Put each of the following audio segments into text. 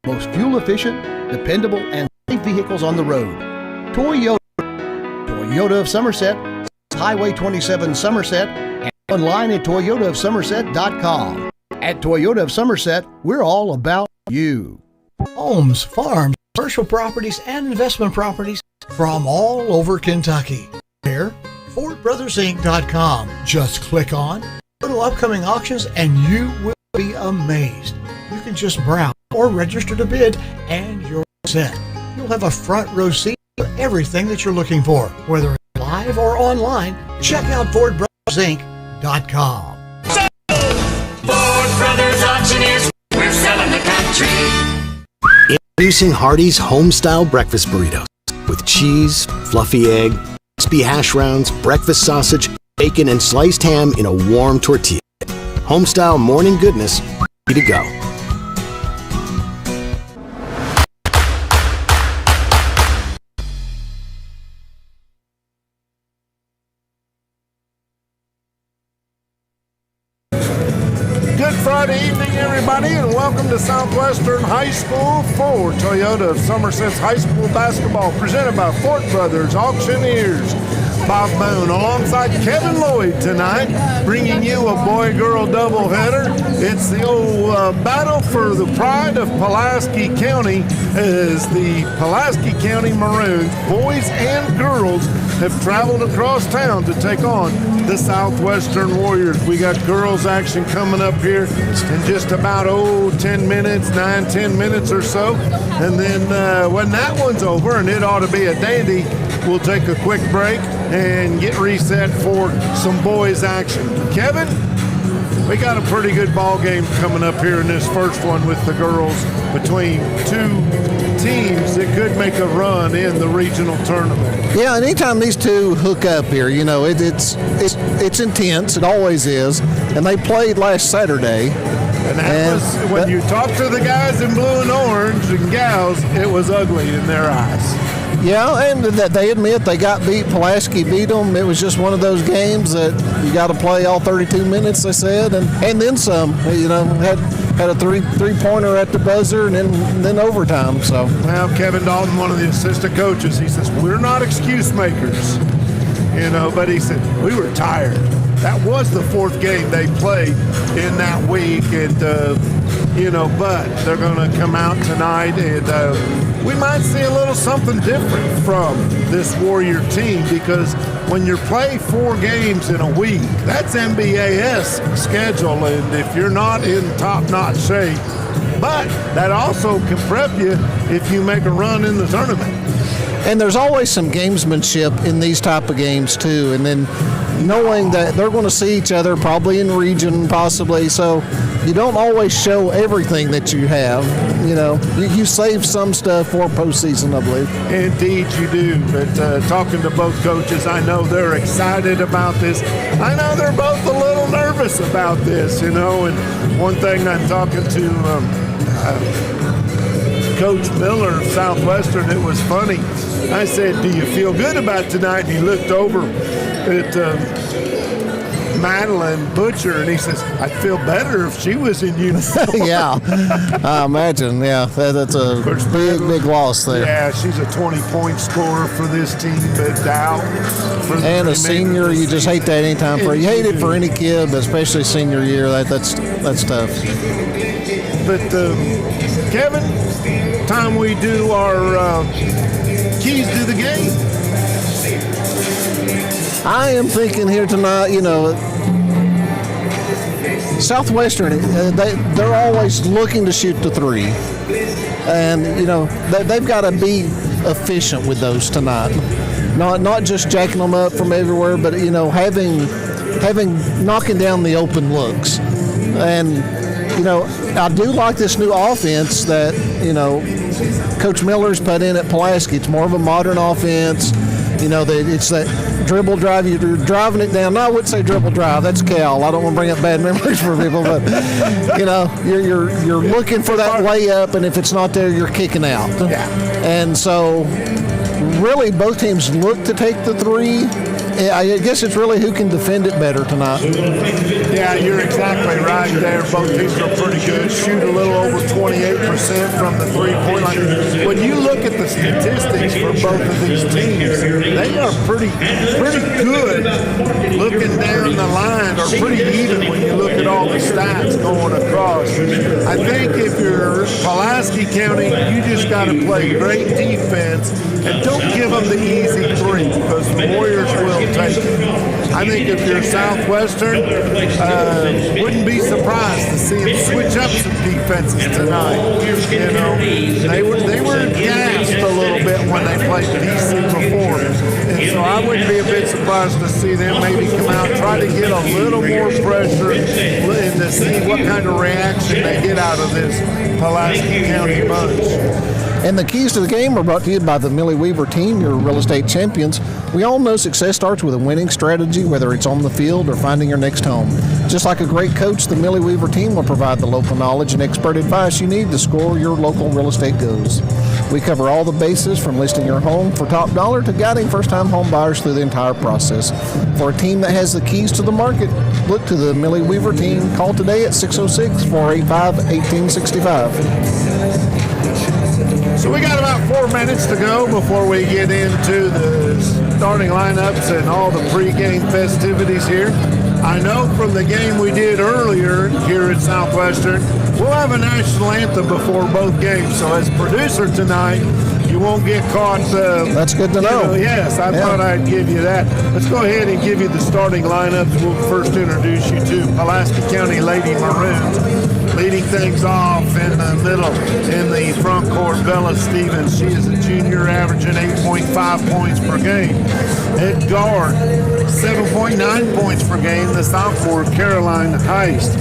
most fuel-efficient, dependable, and safe vehicles on the road. Toyota of Somerset, Highway 27 Somerset, and online at toyotaofsomerset.com. At Toyota of Somerset, we're all about you. Homes, farms, commercial properties, and investment properties from all over Kentucky. Here, FordBrothersInc.com. Just click on, go to upcoming auctions, and you will be amazed. You can just browse or register to bid, and you're set. You'll have a front row seat for everything that you're looking for, whether it's live or online. Check out FordBrothersInc.com. Ford Brothers Auctioneers, we're selling the country. Introducing Hardee's Homestyle Breakfast Burritos with cheese, fluffy egg, crispy hash browns, breakfast sausage, bacon, and sliced ham in a warm tortilla. Homestyle morning goodness, ready to go. Good Friday evening, everybody, and welcome to Southwestern High School for Toyota of Somerset's high school basketball, presented by Ford Brothers Auctioneers. Bob Boone alongside Kevin Lloyd tonight, bringing you a boy-girl doubleheader. It's the old battle for the pride of Pulaski County, as the Pulaski County Maroons, boys and girls, have traveled across town to take on the Southwestern Warriors. We got girls action coming up here in just about 10 minutes or so. And then when that one's over, and it ought to be a dandy, we'll take a quick break and get reset for some boys action. Kevin, we got a pretty good ball game coming up here in this first one with the girls, between two teams that could make a run in the regional tournament. Yeah, anytime these two hook up here, you know, it's intense. It always is. And they played last Saturday. And that was, when you talk to the guys in blue and orange and gals, it was ugly in their eyes. Yeah, and that they admit they got beat. Pulaski beat them. It was just one of those games that you got to play all 32 minutes, they said, and then some. You know, had a three-pointer at the buzzer and then overtime. So, well, Kevin Dalton, one of the assistant coaches, he says, we're not excuse makers, you know, but he said, we were tired. That was the fourth game they played in that week, and but they're going to come out tonight, and we might see a little something different from this Warrior team, because when you play 4 games in a week, that's NBA's schedule, and if you're not in top-notch shape, but that also can prep you if you make a run in the tournament. And there's always some gamesmanship in these type of games too, and then knowing that they're going to see each other probably in region possibly, so you don't always show everything that you have. You know, you save some stuff for postseason, I believe. Indeed you do, but talking to both coaches, I know they're excited about this. I know they're both a little nervous about this, you know, and one thing I'm talking to Coach Miller of Southwestern, it was funny. I said, do you feel good about tonight? And he looked over at Madeline Butcher, and he says, I'd feel better if she was in uniform. Yeah, I imagine. Yeah, that's a big loss there. Yeah, she's a 20-point scorer for this team, but out. And a senior, you just hate that anytime. You hate it for any kid, but especially senior year. That's tough. But Kevin, time we do our keys to the game. I am thinking here tonight, you know, Southwestern, they're always looking to shoot the three. And, you know, they've got to be efficient with those tonight. Not just jacking them up from everywhere, but, you know, knocking down the open looks. And, you know, I do like this new offense that, you know, Coach Miller's put in at Pulaski. It's more of a modern offense. You know, it's that dribble drive. You're driving it down. No, I wouldn't say dribble drive. That's Cal. I don't want to bring up bad memories for people, but you know, you're looking for that layup, and if it's not there, you're kicking out. Yeah. And so, really, both teams look to take the three, I guess it's really who can defend it better tonight. Yeah, you're exactly right there. Both teams are pretty good. Shoot a little over 28% from the three-point line. When you look at the statistics for both of these teams, they are pretty good looking down the line, or pretty even when you look at all the stats going across. I think if you're Pulaski County, you just got to play great defense and don't give them the easy three, because the Warriors will take it. I think if you're Southwestern, wouldn't be surprised to see them switch up some defenses tonight. You know, they were gassed a little bit when they played DC before, and so I wouldn't be a bit surprised to see them maybe come out, try to get a little more pressure, and to see what kind of reaction they get out of this Pulaski County bunch. And the keys to the game are brought to you by the Millie Weaver team, your real estate champions. We all know success starts with a winning strategy, whether it's on the field or finding your next home. Just like a great coach, the Millie Weaver team will provide the local knowledge and expert advice you need to score your local real estate goals. We cover all the bases from listing your home for top dollar to guiding first-time home buyers through the entire process. For a team that has the keys to the market, look to the Millie Weaver team. Call today at 606-485-1865. So we got about 4 minutes to go before we get into the starting lineups and all the pregame festivities here. I know from the game we did earlier here at Southwestern, we'll have a national anthem before both games. So as producer tonight, you won't get caught. That's good to know. Yes, I thought I'd give you that. Let's go ahead and give you the starting lineups. We'll first introduce you to Pulaski County Lady Maroons. Leading things off in the middle, in the front court, Bella Stevens. She is a junior, averaging 8.5 points per game. At guard, 7.9 points per game, the sophomore, Caroline Heist.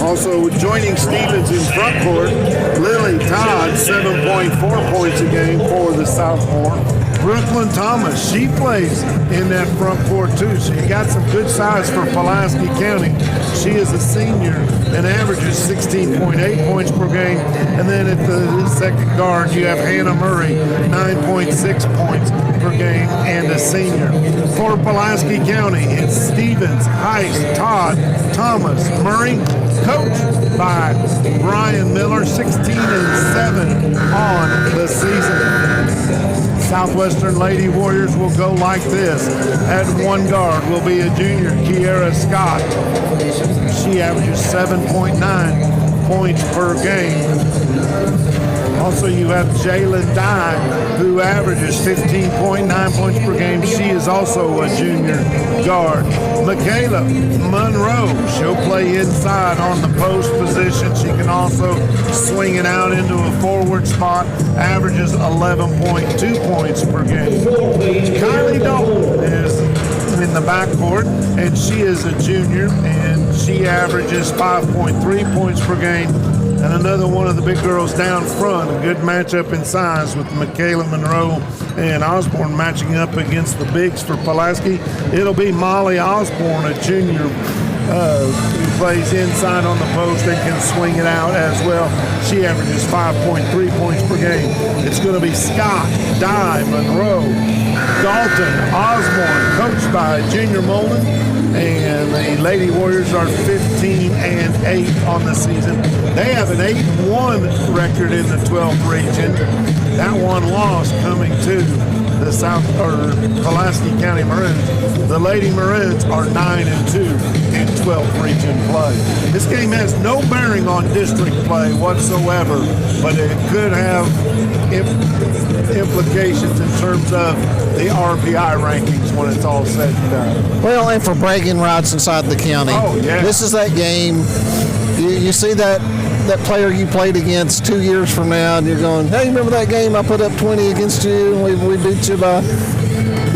Also joining Stevens in front court, Lily Todd, 7.4 points a game for the sophomore. Brooklyn Thomas, she plays in that front court too. She got some good size for Pulaski County. She is a senior and averages 16.8 points per game. And then at the second guard, you have Hannah Murray, 9.6 points per game, and a senior. For Pulaski County, it's Stevens, Heist, Todd, Thomas, Murray, coached by Brian Miller, 16-7 on the season. Southwestern Lady Warriors will go like this. At one guard will be a junior, Kiera Scott. She averages 7.9 points per game. Also, you have Jalen Dye, who averages 15.9 points per game. She is also a junior guard. Michaela Monroe, she'll play inside on the post position. She can also swing it out into a forward spot, averages 11.2 points per game. Kylie Dalton is in the backcourt, and she is a junior, and she averages 5.3 points per game. And another one of the big girls down front, a good matchup in size with Michaela Monroe and Osborne matching up against the bigs for Pulaski. It'll be Molly Osborne, a junior who plays inside on the post and can swing it out as well. She averages 5.3 points per game. It's going to be Scott, Dye, Monroe, Dalton, Osborne, coached by Junior Molden. And the Lady Warriors are 15-8 on the season. They have an 8-1 record in the 12th region. That one loss coming to the Pulaski County Maroons. The Lady Maroons are 9-2 in 12th region play. This game has no bearing on district play whatsoever, but it could have implications in terms of the RPI rankings when it's all said and done. Well, and for bragging rights inside the county. Oh, yeah. This is that game. You see that player you played against 2 years from now, and you're going, hey, remember that game I put up 20 against you and we beat you by...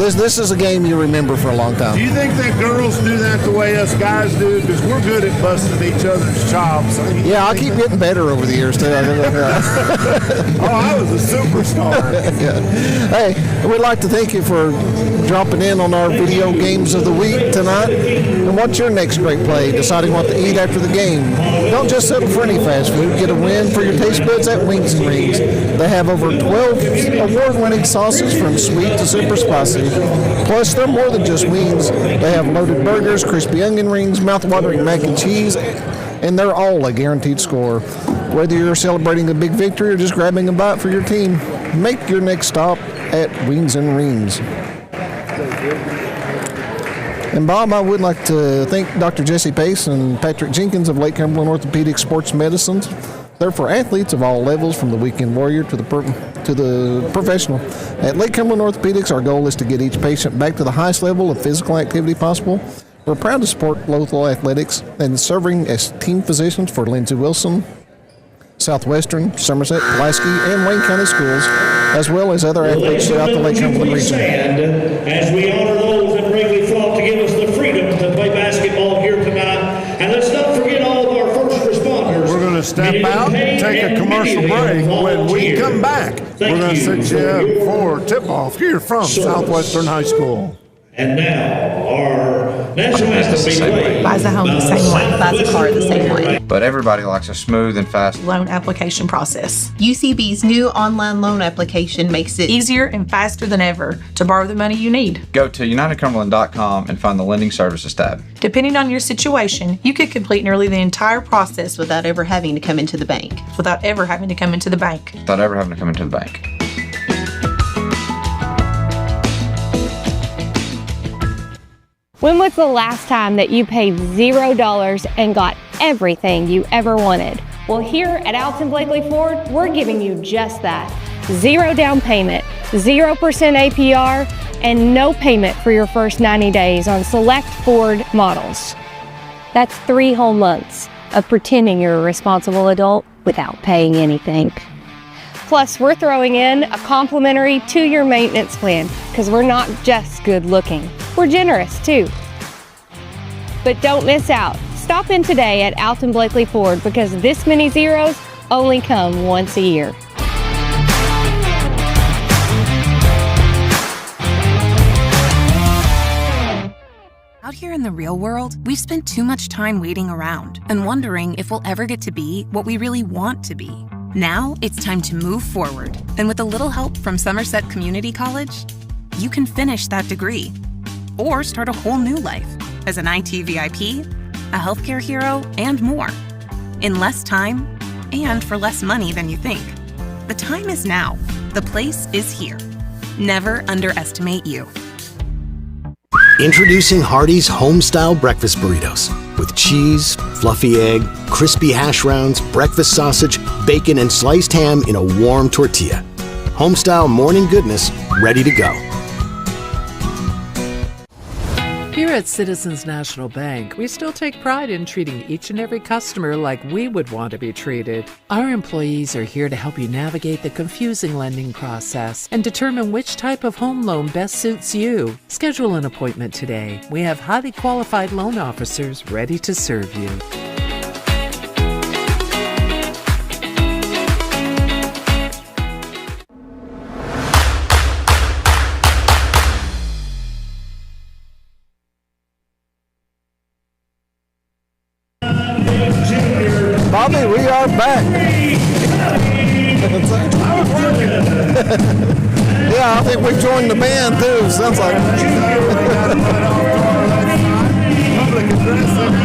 This is a game you remember for a long time. Do you think that girls do that the way us guys do? Because we're good at busting each other's chops. Yeah, I keep getting better over the years, too. Oh, I was a superstar. Yeah. Hey, we'd like to thank you for dropping in on our video games of the week tonight. And what's your next great play? Deciding what to eat after the game. Don't just settle for any fast food. Get a win for your taste buds at Wings and Rings. They have over 12 award-winning sauces from sweet to super spicy. to. Plus, they're more than just wings. They have loaded burgers, crispy onion rings, mouth-watering mac and cheese, and they're all a guaranteed score. Whether you're celebrating a big victory or just grabbing a bite for your team, make your next stop at Wings and Rings. And Bob, I would like to thank Dr. Jesse Pace and Patrick Jenkins of Lake Cumberland Orthopedic Sports Medicine. They're for athletes of all levels, from the weekend warrior to the professional. At Lake Cumberland Orthopedics, our goal is to get each patient back to the highest level of physical activity possible. We're proud to support local athletics and serving as team physicians for Lindsey Wilson, Southwestern, Somerset, Pulaski, and Wayne County schools, as well as other athletes throughout the Lake Cumberland region. As we honor those that bravely fought to give us the freedom to play basketball here tonight. And let's not forget all of our first responders. We're going to step out and take a commercial break. When we come back, we're going to set you up for tip-off here from Southwestern High School. And now, our national anthem being played. Buys a home the same way, buys a car the same way. But everybody likes a smooth and fast Loan application process. UCB's new online loan application makes it Easier and faster than ever to borrow the money you need. Go to unitedcumberland.com and find the Lending Services tab. Depending on your situation, you could complete nearly the entire process without ever having to come into the bank. without ever having to come into the bank. Without ever having to come into the bank. When was the last time that you paid $0 and got everything you ever wanted? Well, here at Alton Blakely Ford, we're giving you just that. 0 down payment, 0% APR, and no payment for your first 90 days on select Ford models. That's 3 whole months of pretending you're a responsible adult without paying anything. Plus, we're throwing in a complimentary 2-year maintenance plan because we're not just good looking. We're generous too. But don't miss out. Stop in today at Alton Blakely Ford because this many zeros only come once a year. Out here in the real world, we've spent too much time waiting around and wondering if we'll ever get to be what we really want to be. Now it's time to move forward, and with a little help from Somerset Community College, you can finish that degree or start a whole new life as an IT VIP, a healthcare hero, and more. In less time and for less money than you think. The time is now. The place is here. Never underestimate you. Introducing Hardee's Homestyle Breakfast Burritos with cheese, fluffy egg, crispy hash browns, breakfast sausage, bacon, and sliced ham in a warm tortilla. Homestyle morning goodness ready to go. Here at Citizens National Bank, we still take pride in treating each and every customer like we would want to be treated. Our employees are here to help you navigate the confusing lending process and determine which type of home loan best suits you. Schedule an appointment today. We have highly qualified loan officers ready to serve you. Bobby, we are back. Yeah, I think we joined the band too. Sounds like. Public address starting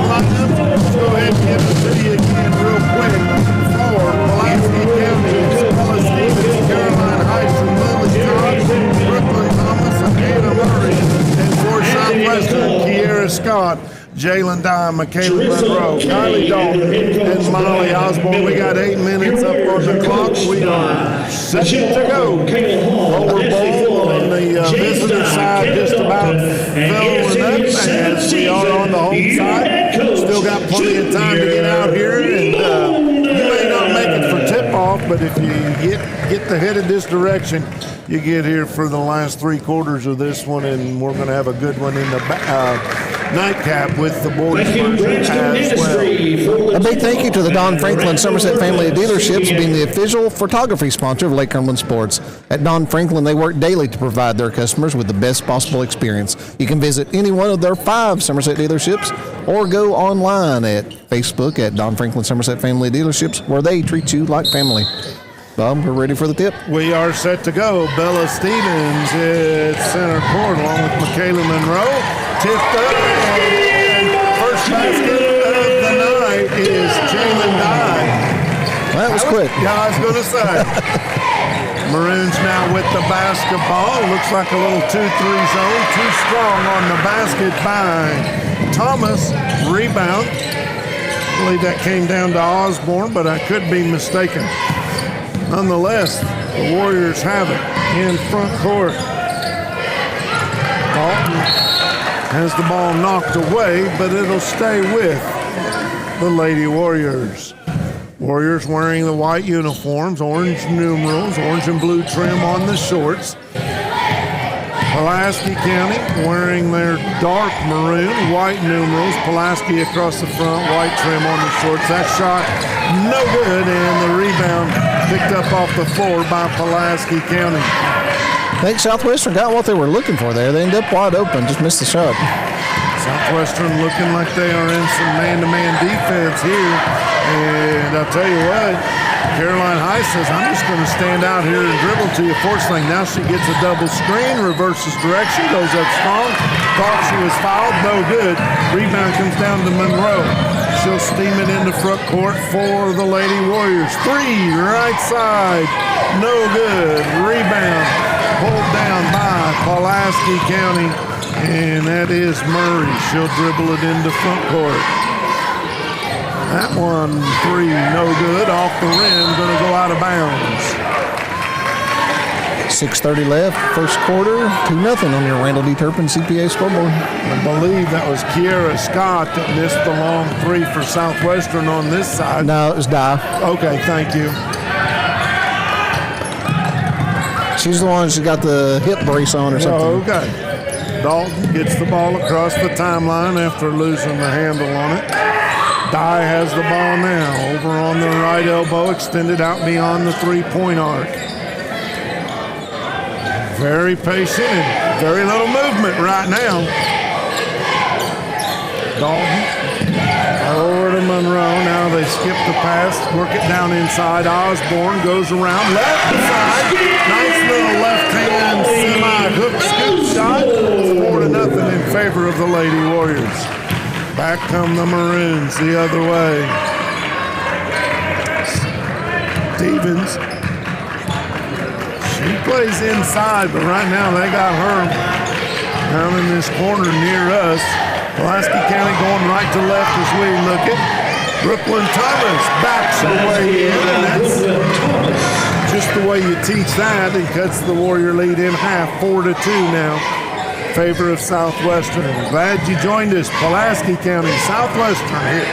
lineup. Let's go ahead and give it to you again real quick. For Pulaski County, Paula Stevens, Caroline Heisen, Lily Johnson, Brooklyn Thomas, and Anna Murray. And for Southwestern, Kiera Scott, Jalen Dye, Michaela Monroe, Kylie Dalton, and Molly Osborne. We got 8 minutes up on the clock. We are set to go. Lower bowl on the visitor side just about filling up as we are on the home side. Still got plenty of time to get out here, and you may not make it for tip-off, but if you get the head of this direction, you get here for the last 3 quarters of this one, and we're going to have a good one in the nightcap with the boys as well. A big thank you to the Don Franklin Somerset family of dealerships being the official photography sponsor of Lake Cumberland Sports. At Don Franklin, they work daily to provide their customers with the best possible experience. You can visit any one of their 5 Somerset dealerships or go online at Facebook at Don Franklin Somerset Family Dealerships, where they treat you like family. Bob, we're ready for the tip. We are set to go. Bella Stevens at center court along with Michaela Monroe. Tipped up, and first basket of the night is Jalen Dye. That was quick. Yeah, I was going to say. Maroons now with the basketball. Looks like a little 2-3 zone. Too strong on the basket by Thomas. Rebound. I believe that came down to Osborne, but I could be mistaken. Nonetheless, the Warriors have it in front court. Dalton has the ball knocked away, but it'll stay with the Lady Warriors. Warriors wearing the white uniforms, orange numerals, orange and blue trim on the shorts. Pulaski County wearing their dark maroon, white numerals. Pulaski across the front, white trim on the shorts. That shot no good, and the rebound picked up off the floor by Pulaski County. I think Southwestern got what they were looking for there. They ended up wide open, just missed the shot. Southwestern looking like they are in some man-to-man defense here. And I'll tell you what, Caroline High says, I'm just going to stand out here and dribble to you. Fortunately, now she gets a double screen, reverses direction, goes up strong. Thought she was fouled, no good. Rebound comes down to Monroe. She'll steam it into front court for the Lady Warriors. 3, right side, no good. Rebound pulled down by Pulaski County, and that is Murray. She'll dribble it into front court. That 1, 3, no good. Off the rim, going to go out of bounds. 6:30 left, first quarter, 2-0 on your Randall D. Turpin CPA scoreboard. I believe that was Kiera Scott that missed the long 3 for Southwestern on this side. No, it was Di. Okay, thank you. She's the one who got the hip brace on or something. Oh, okay. Dalton gets the ball across the timeline after losing the handle on it. Dye has the ball now, over on the right elbow, extended out beyond the three-point arc. Very patient and very little movement right now. Dalton over to Monroe. Now they skip the pass, work it down inside. Osborne goes around left side. Nice little left-hand semi-hook scoop shot. 4-0 in favor of the Lady Warriors. Back come the Maroons the other way. Stevens. She plays inside, but right now they got her down in this corner near us. Pulaski County going right to left as we look at. Brooklyn Thomas backs away in, and that's just the way you teach that, and cuts the Warrior lead in half, 4-2 now. Favor of Southwestern. Glad you joined us. Pulaski County, Southwestern here.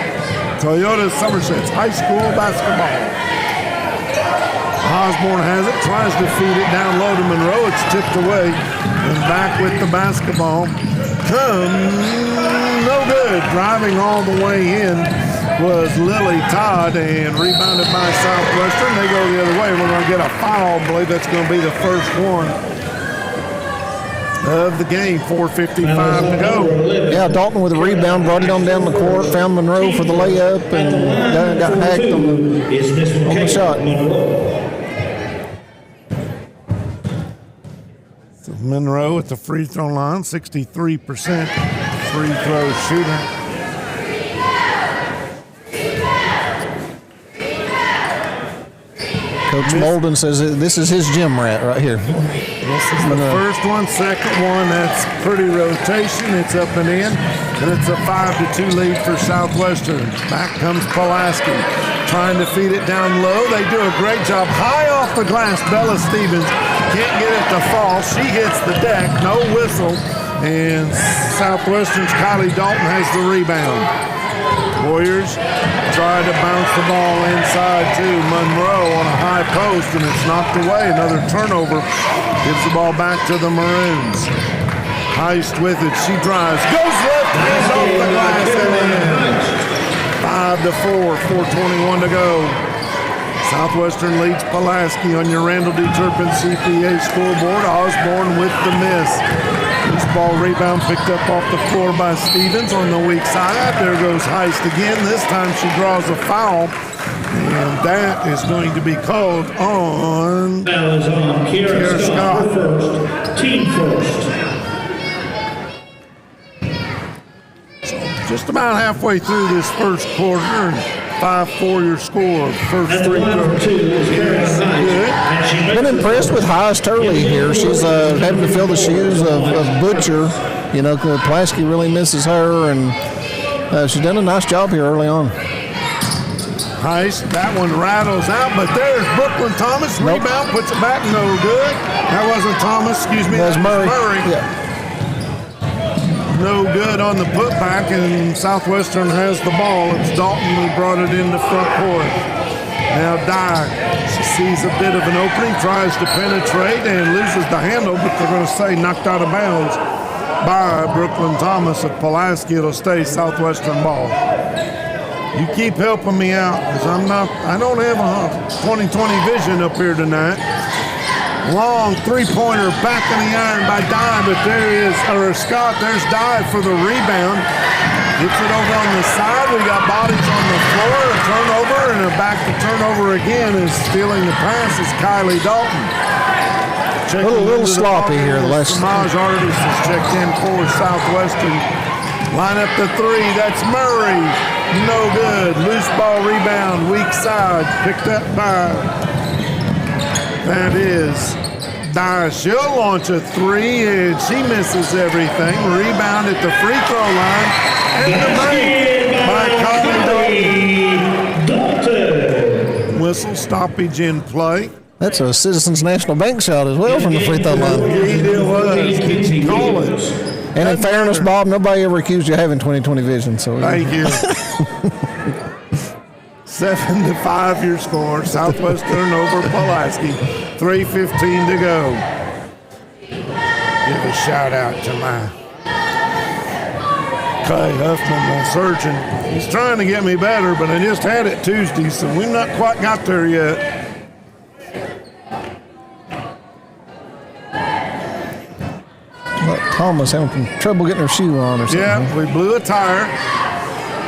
Toyota Somerset's high school basketball. Osborne has it, tries to feed it down low to Monroe. It's tipped away, and back with the basketball. No good. Driving all the way in was Lily Todd, and rebounded by Southwestern. They go the other way. We're going to get a foul. I believe that's going to be the first one of the game. 4:55 to go. Yeah, Dalton with a rebound, brought it on down the court, found Monroe for the layup, and got hacked on the shot. So Monroe at the free throw line, 63% free throw shooter. Coach Molden says this is his gym rat right here. This is the first one, second one. That's pretty rotation. It's up and in, and it's a 5-2 lead for Southwestern. Back comes Pulaski, trying to feed it down low. They do a great job. High off the glass, Bella Stevens can't get it to fall. She hits the deck, no whistle, and Southwestern's Kylie Dalton has the rebound. Warriors try to bounce the ball inside to Monroe on a high post, and it's knocked away. Another turnover. Gives the ball back to the Maroons. Heist with it. She drives. Goes left hand off the glass and in. 5-4. 4:21 to go. Southwestern leads Pulaski on your Randall D. Turpin CPA scoreboard. Osborne with the miss. This ball rebound picked up off the floor by Stevens on the weak side. There goes Heist again. This time she draws a foul. And that is going to be called on. Foul is on Kiara Scott first. Team first. Just about halfway through this first quarter, and 5-4 your score. First free throw. Been impressed with Highest Turley here. She's having to fill the shoes of Butcher. You know, Pulaski really misses her, and she's done a nice job here early on. Heist, that one rattles out, but there's Brooklyn Thomas. Rebound, puts it back, no good. That wasn't Thomas, excuse me. That was Murray. Yeah. No good on the putback, and Southwestern has the ball. It's Dalton who brought it into front court. Now Dye, she sees a bit of an opening, tries to penetrate, and loses the handle, but they're going to say knocked out of bounds by Brooklyn Thomas of Pulaski. It'll stay Southwestern ball. You keep helping me out, because I don't have a 20/20 vision up here tonight. Long three-pointer back in the iron by Dye, but Scott, there's Dye for the rebound. Gets it over on the side. We got bodies on the floor, a turnover, and back to turnover again. Is stealing the pass is Kylie Dalton. A little sloppy here. The last. Samaj Artis has checked in for Southwestern. Line up the three. That's Murray. No good. Loose ball rebound. Weak side. Picked up by. That is Dye. She'll launch a three, and she misses everything. Rebound at the free throw line. And the break by Kylie Dalton. Whistle stoppage in play. That's a Citizens National Bank shot as well from the free throw line. Indeed it was. Call it. And in fairness, Bob, nobody ever accused you of having 20/20 vision. So thank you. 7-5 your score. Southwestern over Pulaski. 3:15 to go. Give a shout out to my Clay Huffman, my surgeon. He's trying to get me better, but I just had it Tuesday, so we've not quite got there yet. Thomas having trouble getting her shoe on or something. Yeah, we blew a tire.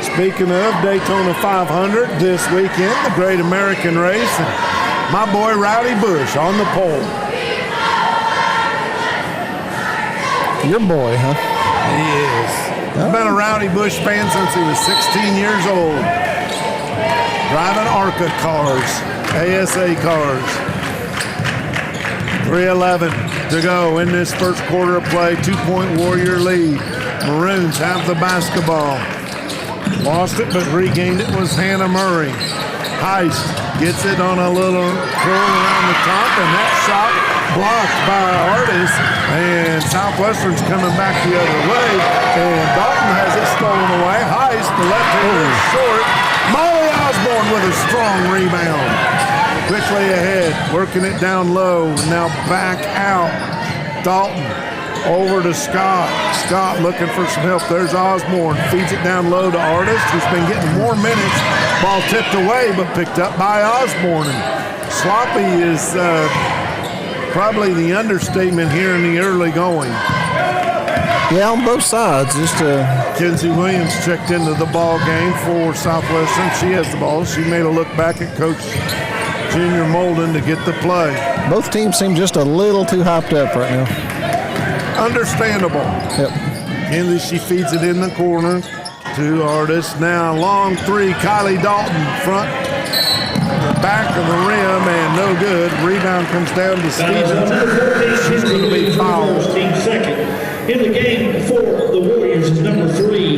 Speaking of Daytona 500 this weekend, the Great American Race, and my boy Rowdy Bush on the pole. Your boy, huh? He is. I've been a Rowdy Bush fan since he was 16 years old. Driving ARCA cars, ASA cars. 3:11 to go in this first quarter of play. 2-point Warrior lead. Maroons have the basketball. Lost it, but regained it was Hannah Murray. Heist gets it on a little curl around the top, and that shot blocked by Artis. And Southwestern's coming back the other way, and Dalton has it stolen away. Heist, the left-hander is short. Molly Osborne with a strong rebound. Quickly ahead, working it down low. Now back out. Dalton over to Scott. Scott looking for some help. There's Osborne. Feeds it down low to Artis, who's been getting more minutes. Ball tipped away, but picked up by Osborne. And sloppy is probably the understatement here in the early going. Yeah, on both sides. Kenzie Williams checked into the ball game for Southwestern. She has the ball. She made a look back at Coach Junior Molden to get the play. Both teams seem just a little too hyped up right now. Understandable. Yep. Kenzie, she feeds it in the corner to Artis. Now long three, Kylie Dalton front, the back of the rim, and no good. Rebound comes down to Stevens. She's going to be fouled. Team second. In the game for the Warriors is number 3,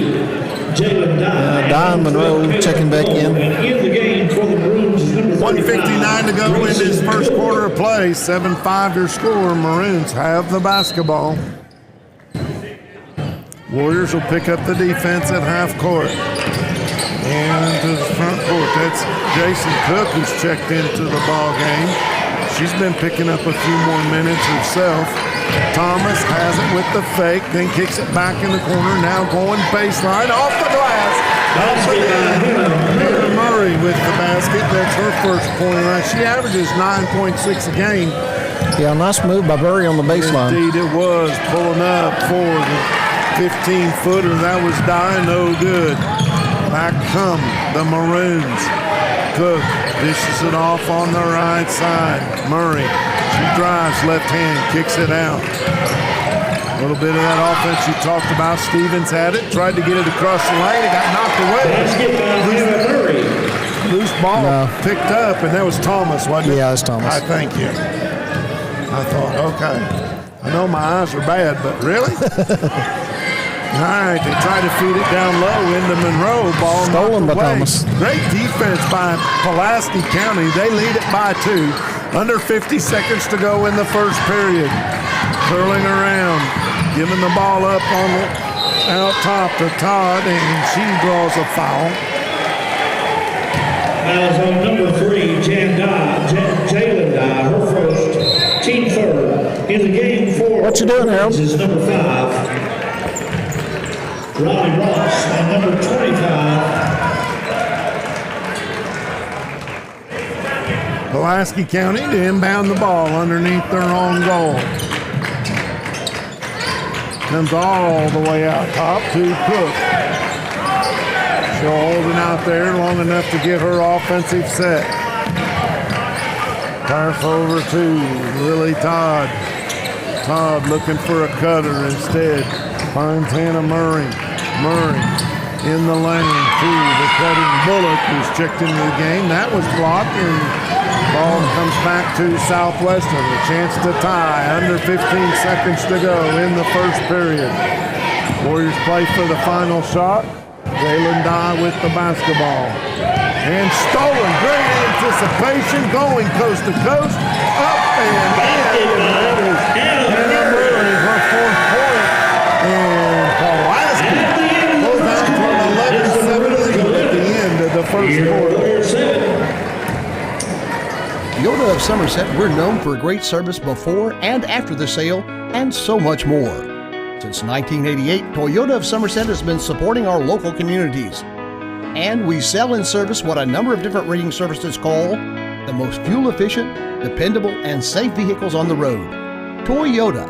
Jalen Dye. Dye Monroe checking back in. And in the game for the Maroons is number 1:59 to go in this first quarter of play. 7-5 your score. Maroons have the basketball. Warriors will pick up the defense at half court. And to the front court. That's Jason Cook, who's checked into the ball game. She's been picking up a few more minutes herself. Thomas has it with the fake, then kicks it back in the corner. Now going baseline, off the glass. Hannah Murray with the basket. That's her first point. She averages 9.6 a game. Yeah, nice move by Murray on the baseline. Indeed it was. Pulling up for the 15-footer. That was Dye, no good. Back come the Maroons. Cook Dishes it off on the right side. Murray, she drives left hand, kicks it out. A little bit of that offense you talked about. Stevens had it, tried to get it across the lane. It got knocked away. Loose ball picked up, and that was Thomas, wasn't it? Yeah, it was Thomas. I thank you. I thought, okay. I know my eyes are bad, but really? All right, they try to feed it down low into Monroe. Ball stolen by away. Thomas. Great defense by Pulaski County. They lead it by 2. Under 50 seconds to go in the first period. Curling around, giving the ball up on the out top to Todd, and she draws a foul. Fouls on number 3, Jalen Dye, her first, team third. In the game for what you doing, Harold? Is number 5. Ronnie Ross on number 25. Pulaski County to inbound the ball underneath their own goal. Comes all the way out top to Cook. She'll hold it out there long enough to get her offensive set. Turf over to Lily Todd. Todd looking for a cutter instead. Finds Hannah Murray. Murray in the lane to the cutting Bullock, who's checked into the game. That was blocked, and ball comes back to Southwestern. A chance to tie. Under 15 seconds to go in the first period. Warriors play for the final shot. Jalen Dye with the basketball. And stolen. Great anticipation. Going coast to coast. Up and in. That is Hannah Murray, her 4th point. And Pulaski goes down to an 11-7 lead at the end of the first quarter. Toyota of Somerset, we're known for great service before and after the sale, and so much more. Since 1988, Toyota of Somerset has been supporting our local communities. And we sell and service what a number of different rating services call the most fuel-efficient, dependable, and safe vehicles on the road. Toyota.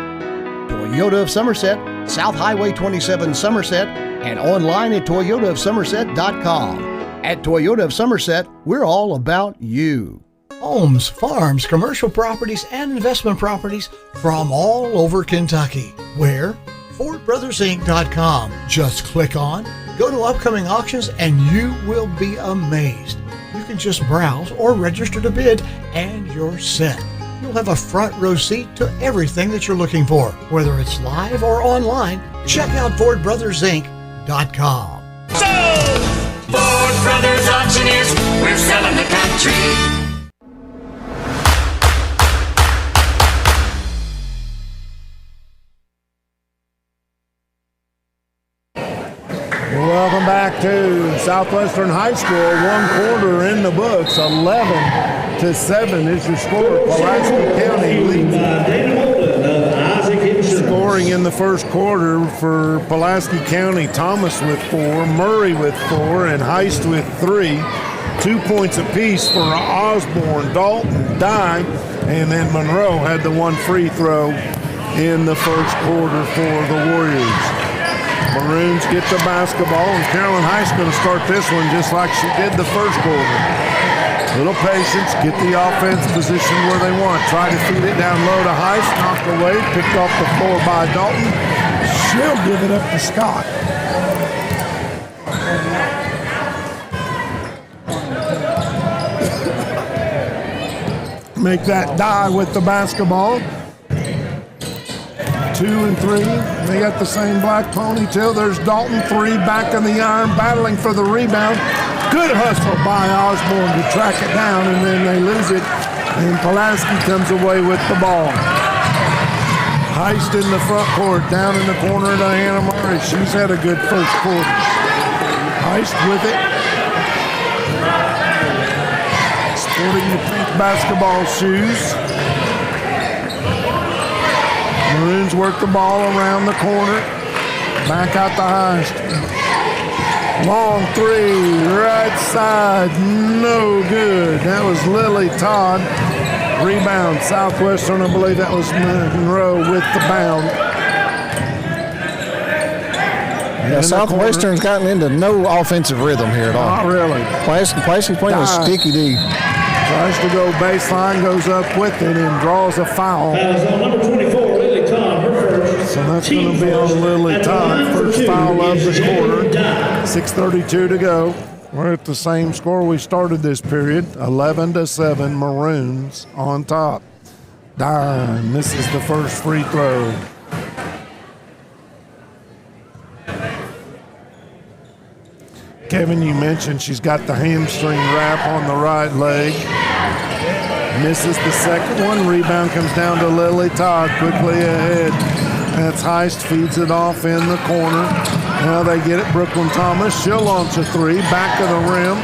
Toyota of Somerset, South Highway 27 Somerset, and online at toyotaofsomerset.com. At Toyota of Somerset, we're all about you. Homes, farms, commercial properties, and investment properties from all over Kentucky. Where? FordBrothersInc.com. Just click on, go to upcoming auctions, and you will be amazed. You can just browse or register to bid, and you're set. You'll have a front row seat to everything that you're looking for. Whether it's live or online, check out FordBrothersInc.com. Ford Brothers Auctioneers, we're selling the country. Welcome back to Southwestern High School. 1 quarter in the books. 11-7 is your score. Pulaski County leads. Scoring in the first quarter for Pulaski County. Thomas with 4, Murray with 4, and Heist with 3. 2 points apiece for Osborne, Dalton, Dye, and then Monroe had the 1 free throw in the first quarter for the Warriors. Maroons get the basketball, and Carolyn Heist going to start this one just like she did the first quarter. Little patience, get the offense positioned where they want. Try to feed it down low to Heist, knocked away, picked off the floor by Dalton. She'll give it up to Scott. Make that Die with the basketball. 2 and 3. They got the same black ponytail. There's Dalton, 3 back in the iron, battling for the rebound. Good hustle by Osborne to track it down, and then they lose it. And Pulaski comes away with the ball. Heist in the front court, down in the corner to Hannah Murray. She's had a good first quarter. Heist with it. Sporting the pink basketball shoes. Maroons work the ball around the corner. Back out the Heist. Long 3, right side, no good. That was Lily Todd. Rebound, Southwestern, I believe that was Monroe with the bound. Yeah, Southwestern's gotten into no offensive rhythm here at all. Not really. Pulaski's playing a sticky D. Tries to go baseline, goes up with it, and draws a foul. Fouls on number 24, Lily Todd, her first. So that's going to be on Lily Todd. First foul of the quarter. 6:32 to go. We're at the same score we started this period. 11-7, Maroons on top. Dye misses the first free throw. Kevin, you mentioned she's got the hamstring wrap on the right leg. Misses the second one. Rebound comes down to Lily Todd, quickly ahead. That's Heist, feeds it off in the corner. Now they get it. Brooklyn Thomas, she'll launch a three, back of the rim.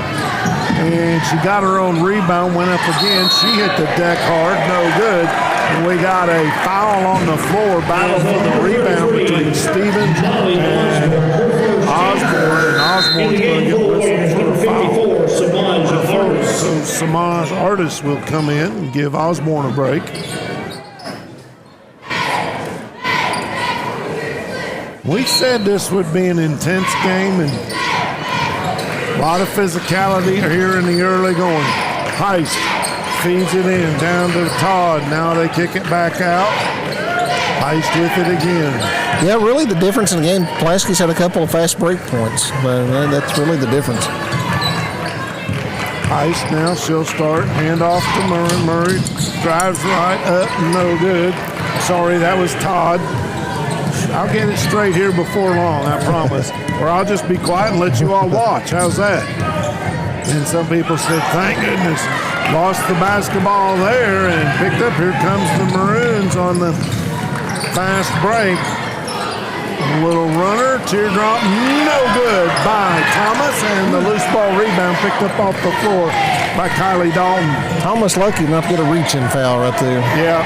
And she got her own rebound, went up again. She hit the deck hard, no good. And we got a foul on the floor. Battle for the rebound between Stevens and Osborne. And Osborne's going to get whistled for a foul. So Samaj Artis will come in and give Osborne a break. We said this would be an intense game, and a lot of physicality here in the early going. Heist feeds it in, down to Todd. Now they kick it back out. Heist with it again. Yeah, really the difference in the game, Pulaski's had a couple of fast break points, but that's really the difference. Heist now, she'll start. Hand off to Murray. Murray drives right up, no good. Sorry, that was Todd. I'll get it straight here before long, I promise. Or I'll just be quiet and let you all watch. How's that? And some people said, thank goodness. Lost the basketball there and picked up. Here comes the Maroons on the fast break. A little runner, teardrop, no good by Thomas. And the loose ball rebound picked up off the floor by Kylie Dalton. Thomas lucky not to get a reach-in foul right there. Yeah.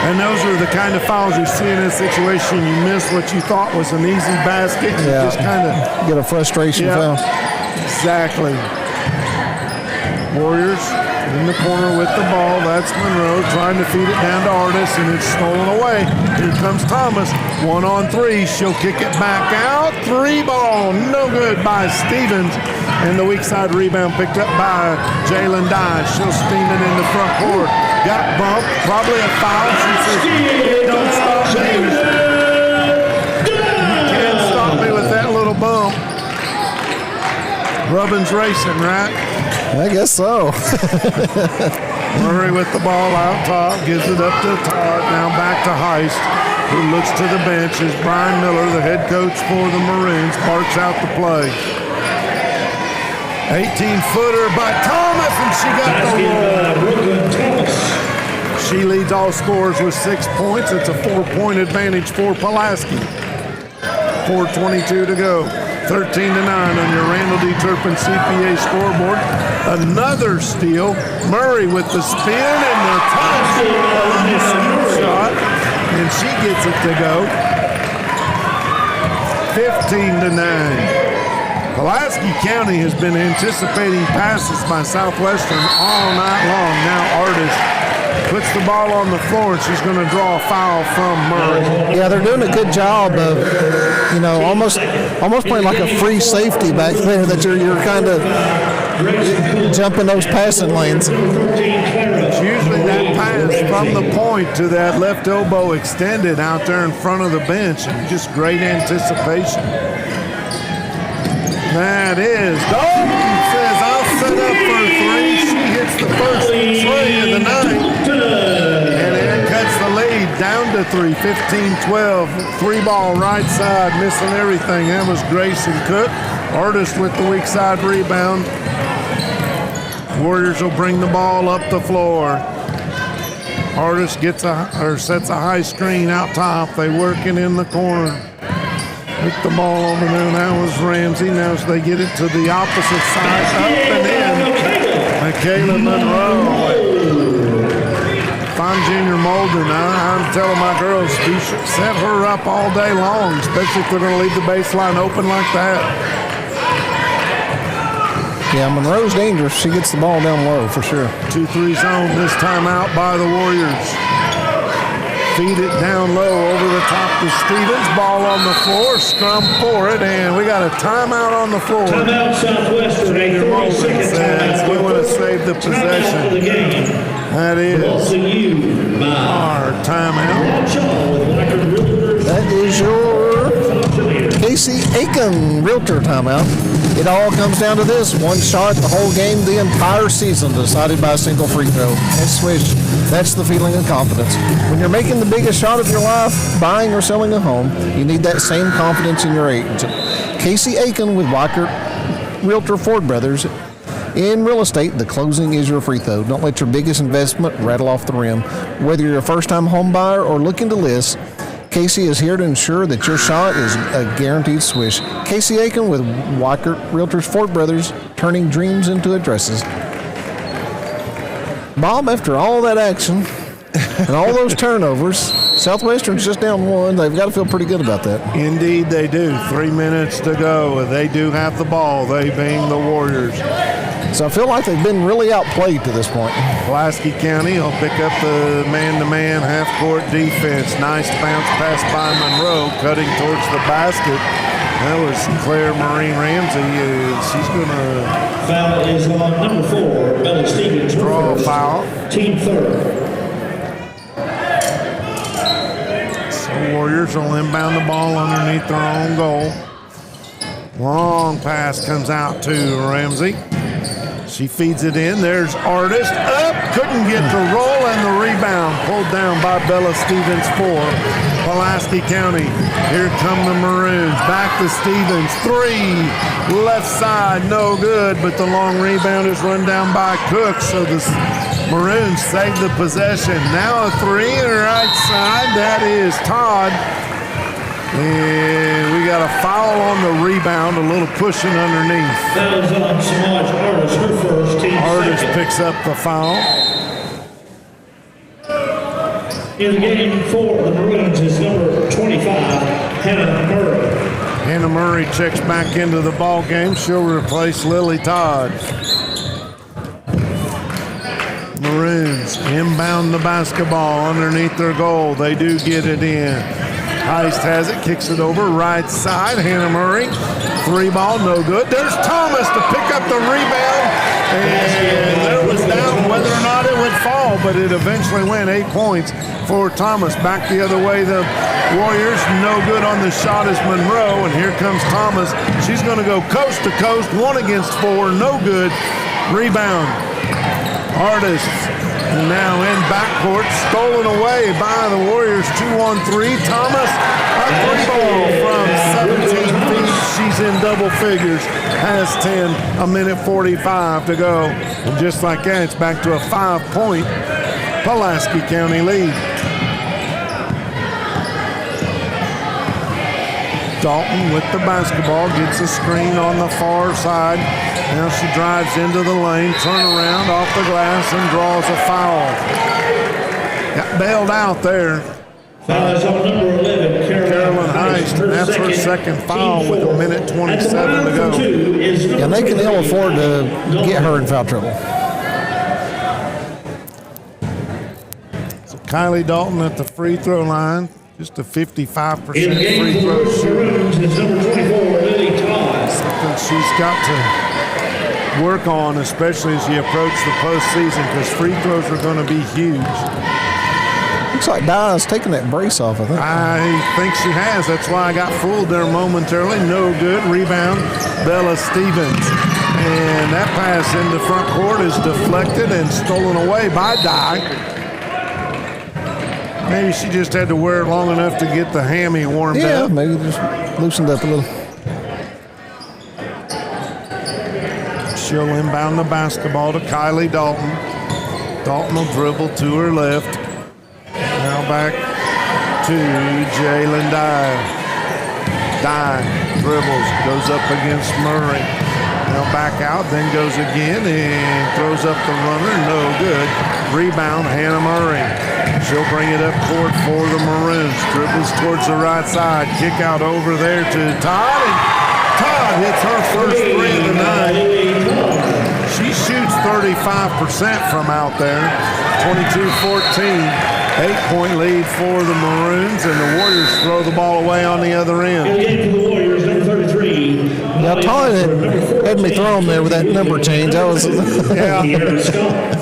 And those are the kind of fouls you see in this situation. You miss what you thought was an easy basket. And you just kind of get a frustration foul. Exactly. Warriors in the corner with the ball. That's Monroe trying to feed it down to Artis, and it's stolen away. Here comes Thomas. 1-on-3. She'll kick it back out. Three ball. No good by Stevens. And the weak side rebound picked up by Jalen Dye. She'll steam it in the front court. Got bumped. Probably a foul. She says, don't stop me. You can't stop me with that little bump. Rubbin's racing, right? I guess so. Murray with the ball out top. Gives it up to Todd. Now back to Heist, who looks to the bench as Brian Miller, the head coach for the Maroons, barks out the play. 18-footer by Thomas, and she got the roll. She leads all scorers with 6 points. It's a 4-point advantage for Pulaski. 4:22 to go. 13-9 on your Randall D. Turpin CPA scoreboard. Another steal. Murray with the spin and the touch of the scoop shot, and she gets it to go. 15-9. Pulaski County has been anticipating passes by Southwestern all night long. Now Artis puts the ball on the floor, and she's going to draw a foul from Murray. Yeah, they're doing a good job of, almost playing like a free safety back there, that you're kind of jumping those passing lanes. It's usually that pass from the point to that left elbow extended out there in front of the bench, and just great anticipation. That is Dalton says, I'll set up for a three. She hits the first three of the night. And it cuts the lead down to 3, 15-12. Three ball right side, missing everything. That was Grayson Cook. Artis with the weak side rebound. Warriors will bring the ball up the floor. Artis sets a high screen out top. They working in the corner. Hit the ball over there. That was Ramsey. Now as they get it to the opposite side, up and in. Michaela Monroe. If I'm Junior Molden, I'm telling my girls, you should set her up all day long, especially if they're going to leave the baseline open like that. Yeah, Monroe's dangerous. She gets the ball down low for sure. 2-3 zone this time out by the Warriors. Feed it down low over the top to Stevens. Ball on the floor. Scrum for it, and we got a timeout on the floor. Timeout Southwestern, a 30-second timeout. We want to save the possession. Timeout for the game. That is Brought to you by our timeout. That is your Casey Aiken Realtor timeout. It all comes down to this. One shot, the whole game, the entire season, decided by a single free throw. And swish. That's the feeling of confidence. When you're making the biggest shot of your life, buying or selling a home, you need that same confidence in your agent. Casey Aiken with Weikert Realtor Ford Brothers. In real estate, the closing is your free throw. Don't let your biggest investment rattle off the rim. Whether you're a first-time home buyer or looking to list, Casey is here to ensure that your shot is a guaranteed swish. Casey Aiken with Weikert Realtors Ford Brothers, turning dreams into addresses. Bob, after all that action and all those turnovers, Southwestern's just down one. They've got to feel pretty good about that. Indeed they do. 3 minutes to go. They do have the ball, they being the Warriors. So I feel like they've been really outplayed to this point. Pulaski County will pick up the man-to-man half-court defense. Nice bounce pass by Monroe, cutting towards the basket. That was Claire Marie Ramsey. She's going to... Foul is on number 4, Bella Stevens. Draw a foul. Team third. So Warriors will inbound the ball underneath their own goal. Long pass comes out to Ramsey. She feeds it in. There's Artist. Up. Couldn't get the roll and the rebound. Pulled down by Bella Stevens for Pulaski County. Here come the Maroons. Back to Stevens. 3. Left side. No good. But the long rebound is run down by Cook. So the Maroons save the possession. Now a 3 on the right side. That is Todd. And we got a foul on the rebound, a little pushing underneath. Foul is on Samaj Artist, her first, team Artist second. picks up the foul. In the game for the Maroons is number 25, Hannah Murray. Hannah Murray checks back into the ball game. She'll replace Lily Todd. Maroons inbound the basketball underneath their goal. They do get it in. Heist has it, kicks it over, right side. Hannah Murray, 3 ball, no good. There's Thomas to pick up the rebound. And there was doubt whether or not it would fall, but it eventually went. 8 points for Thomas. Back the other way, the Warriors, no good on the shot is Monroe. And here comes Thomas. She's going to go coast to coast, 1 against 4, no good. Rebound. Artist. And now in backcourt, stolen away by the Warriors, 2-on-3. Thomas, a 3 ball from 17 feet. She's in double figures, has 10, a minute 45 to go. And just like that, it's back to a 5-point Pulaski County lead. Dalton with the basketball, gets a screen on the far side. Now she drives into the lane, turn around off the glass, and draws a foul. Got bailed out there. Foul is on number 11, Carolyn Heist, and that's her second foul with a minute 27 to go. And they can ill afford to get her in foul trouble. So Kylie Dalton at the free throw line. Just a 55% In the game free throw for shooter. Maroons is number 24, Lily Todd. Something she's got to work on, especially as you approach the postseason, because free throws are going to be huge. Looks like Di's taking that brace off, I think. I think she has. That's why I got fooled there momentarily. No good. Rebound, Bella Stevens. And that pass into front court is deflected and stolen away by Di. Maybe she just had to wear it long enough to get the hammy warmed up. Yeah, maybe just loosened up a little. She'll inbound the basketball to Kylie Dalton. Dalton will dribble to her left. Now back to Jalen Dye. Dye dribbles, goes up against Murray. Now back out, then goes again and throws up the runner. No good. Rebound, Hannah Murray. She'll bring it up court for the Maroons. Dribbles towards the right side. Kick out over there to Todd. And Todd hits her first 3 of the night. She shoots 35% from out there. 22-14. 8-point lead for the Maroons, and the Warriors throw the ball away on the other end. Again for the Warriors, number 33. Now, Todd had me thrown there with that number change. That was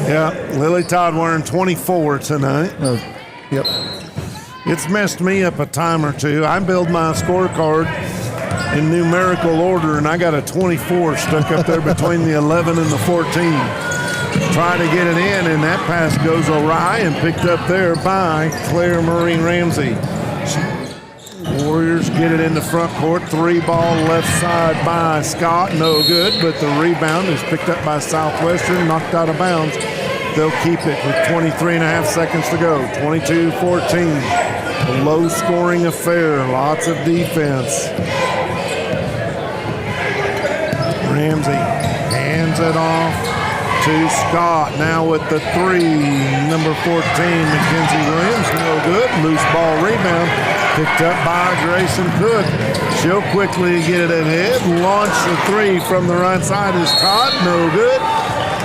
yeah. Lily Todd wearing 24 tonight. Yep. It's messed me up a time or two. I build my scorecard in numerical order, and I got a 24 stuck up there between the 11 and the 14. Trying to get it in, and that pass goes awry and picked up there by Claire Marie Ramsey. Warriors get it in the front court. 3-ball left side by Scott. No good, but the rebound is picked up by Southwestern, knocked out of bounds. They'll keep it with 23 and a half seconds to go. 22-14. A low-scoring affair. Lots of defense. Ramsey hands it off to Scott. Now with the 3, number 14, Mackenzie Williams. No good. Loose ball rebound. Picked up by Grayson Cook. She'll quickly get it ahead. Launch the 3 from the right side is Todd. No good.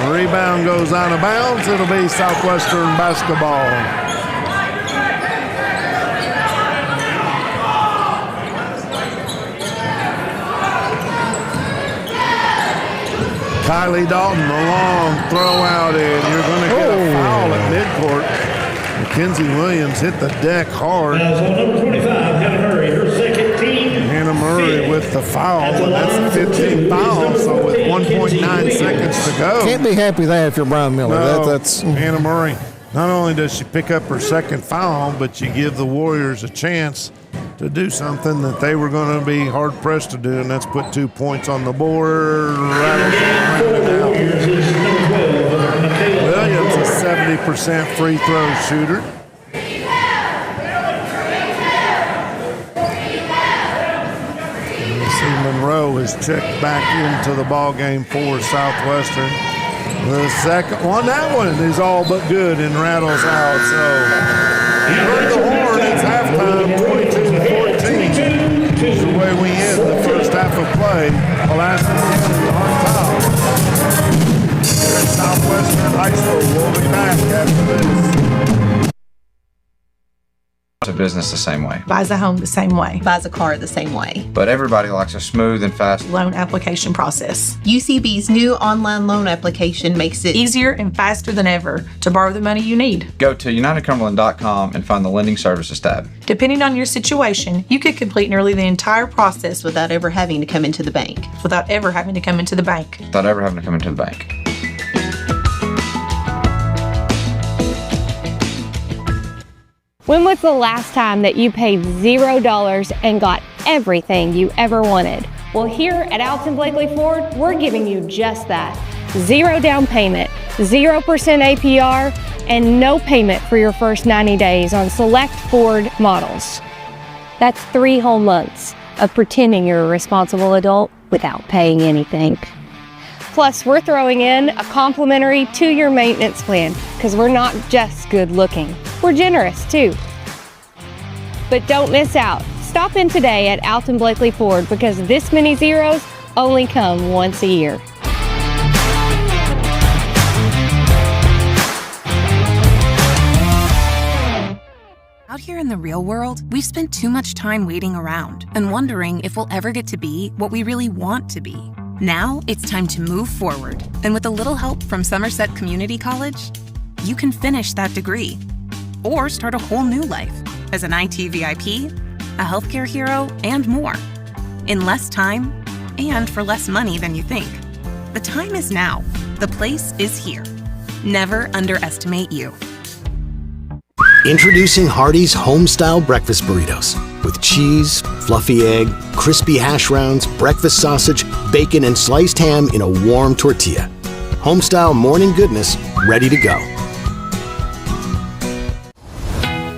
The rebound goes out of bounds. It'll be Southwestern basketball. Kylie Dalton, a long throw out, and you're going to get a foul at midcourt. Mackenzie Williams hit the deck hard. Number 25, Hannah Murray, her second team. Hannah Murray with the foul, and that's 15 fouls, so with 1.9 seconds to go. Can't be happy with that if you're Brian Miller. No, That's Hannah Murray. Not only does she pick up her second foul, but you give the Warriors a chance to do something that they were going to be hard-pressed to do, and that's put 2 points on the board. Williams, a 70% free throw shooter. You see Monroe is checked back into the ball game for Southwestern. The second one, that one is all but good and rattles out. So you heard the horn, it's halftime, 22-14. Is the way we end the first half of play. Pulaski on top. Here at Southwestern High School, we'll be back after this. To business the same way. Buys a home the same way. Buys a car the same way. But everybody likes a smooth and fast Loan application process. UCB's new online loan application makes it Easier and faster than ever to borrow the money you need. Go to UnitedCumberland.com and find the Lending Services tab. Depending on your situation, you could complete nearly the entire process without ever having to come into the bank. Without ever having to come into the bank. Without ever having to come into the bank. When was the last time that you paid $0 and got everything you ever wanted? Well, here at Alton Blakely Ford, we're giving you just that. 0 down payment, 0% APR, and no payment for your first 90 days on select Ford models. That's 3 whole months of pretending you're a responsible adult without paying anything. Plus, we're throwing in a complimentary 2-year maintenance plan because we're not just good looking. We're generous too. But don't miss out. Stop in today at Alton Blakely Ford because this many zeros only come once a year. Out here in the real world, we've spent too much time waiting around and wondering if we'll ever get to be what we really want to be. Now it's time to move forward. And with a little help from Somerset Community College, you can finish that degree or start a whole new life as an IT VIP, a healthcare hero, and more. In less time and for less money than you think. The time is now. The place is here. Never underestimate you. Introducing Hardee's Homestyle Breakfast Burritos with cheese, fluffy egg, crispy hash browns, breakfast sausage, bacon, and sliced ham in a warm tortilla. Homestyle morning goodness ready to go.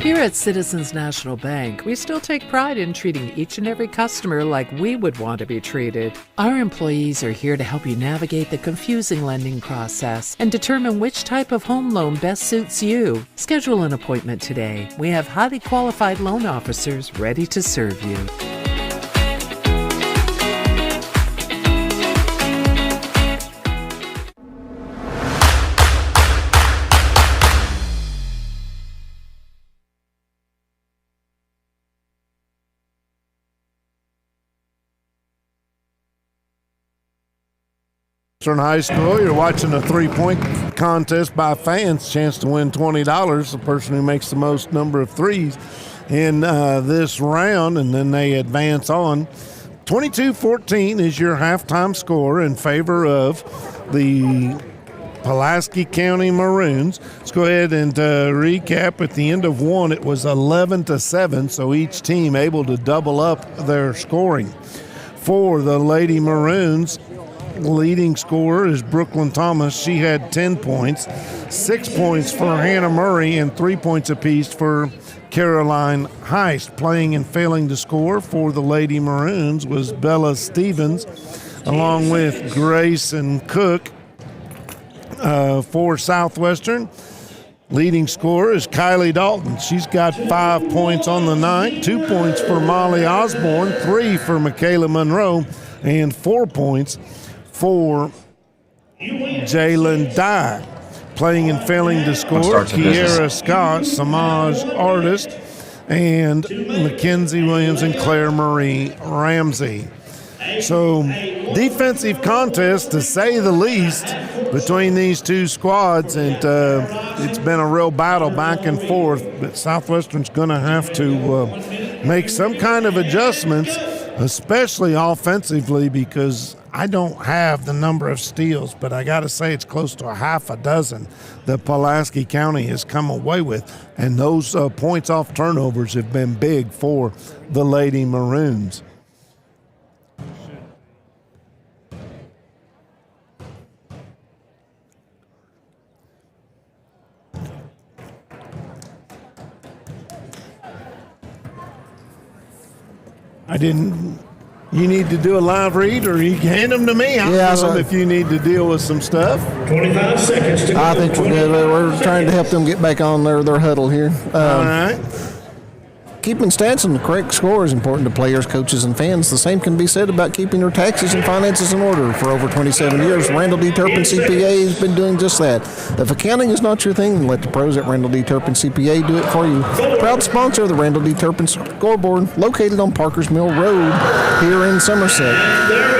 Here at Citizens National Bank, we still take pride in treating each and every customer like we would want to be treated. Our employees are here to help you navigate the confusing lending process and determine which type of home loan best suits you. Schedule an appointment today. We have highly qualified loan officers ready to serve you. High School. You're watching a three-point contest by fans. Chance to win $20. The person who makes the most number of threes in this round, and then they advance on. 22-14 is your halftime score in favor of the Pulaski County Maroons. Let's go ahead and recap. At the end of one, it was 11-7, so each team able to double up their scoring. For the Lady Maroons, leading scorer is Brooklyn Thomas. She had 10 points, 6 points for Hannah Murray, and 3 points apiece for Caroline Heist. Playing and failing to score for the Lady Maroons was Bella Stevens, along with Grayson Cook. For Southwestern, leading scorer is Kylie Dalton. She's got 5 points on the night, 2 points for Molly Osborne, 3 for Michaela Monroe, and 4 points for Jalen Dye. Playing and failing to score, Kiera Scott, Samaj Artist, and Mackenzie Williams and Claire Marie Ramsey. So, defensive contest, to say the least, between these two squads, and it's been a real battle back and forth, but Southwestern's going to have to make some kind of adjustments, especially offensively, because I don't have the number of steals, but I got to say it's close to a half a dozen that Pulaski County has come away with, and those points off turnovers have been big for the Lady Maroons. You need to do a live read, or you can hand them to me. I'll do them if you need to deal with some stuff. 25 seconds to go. I think we're good. We're trying to help them get back on their huddle here. All right. Keeping stats and the correct score is important to players, coaches, and fans. The same can be said about keeping your taxes and finances in order. For over 27 years, Randall D. Turpin CPA has been doing just that. If accounting is not your thing, then let the pros at Randall D. Turpin CPA do it for you. Proud sponsor of the Randall D. Turpin Scoreboard, located on Parkers Mill Road here in Somerset.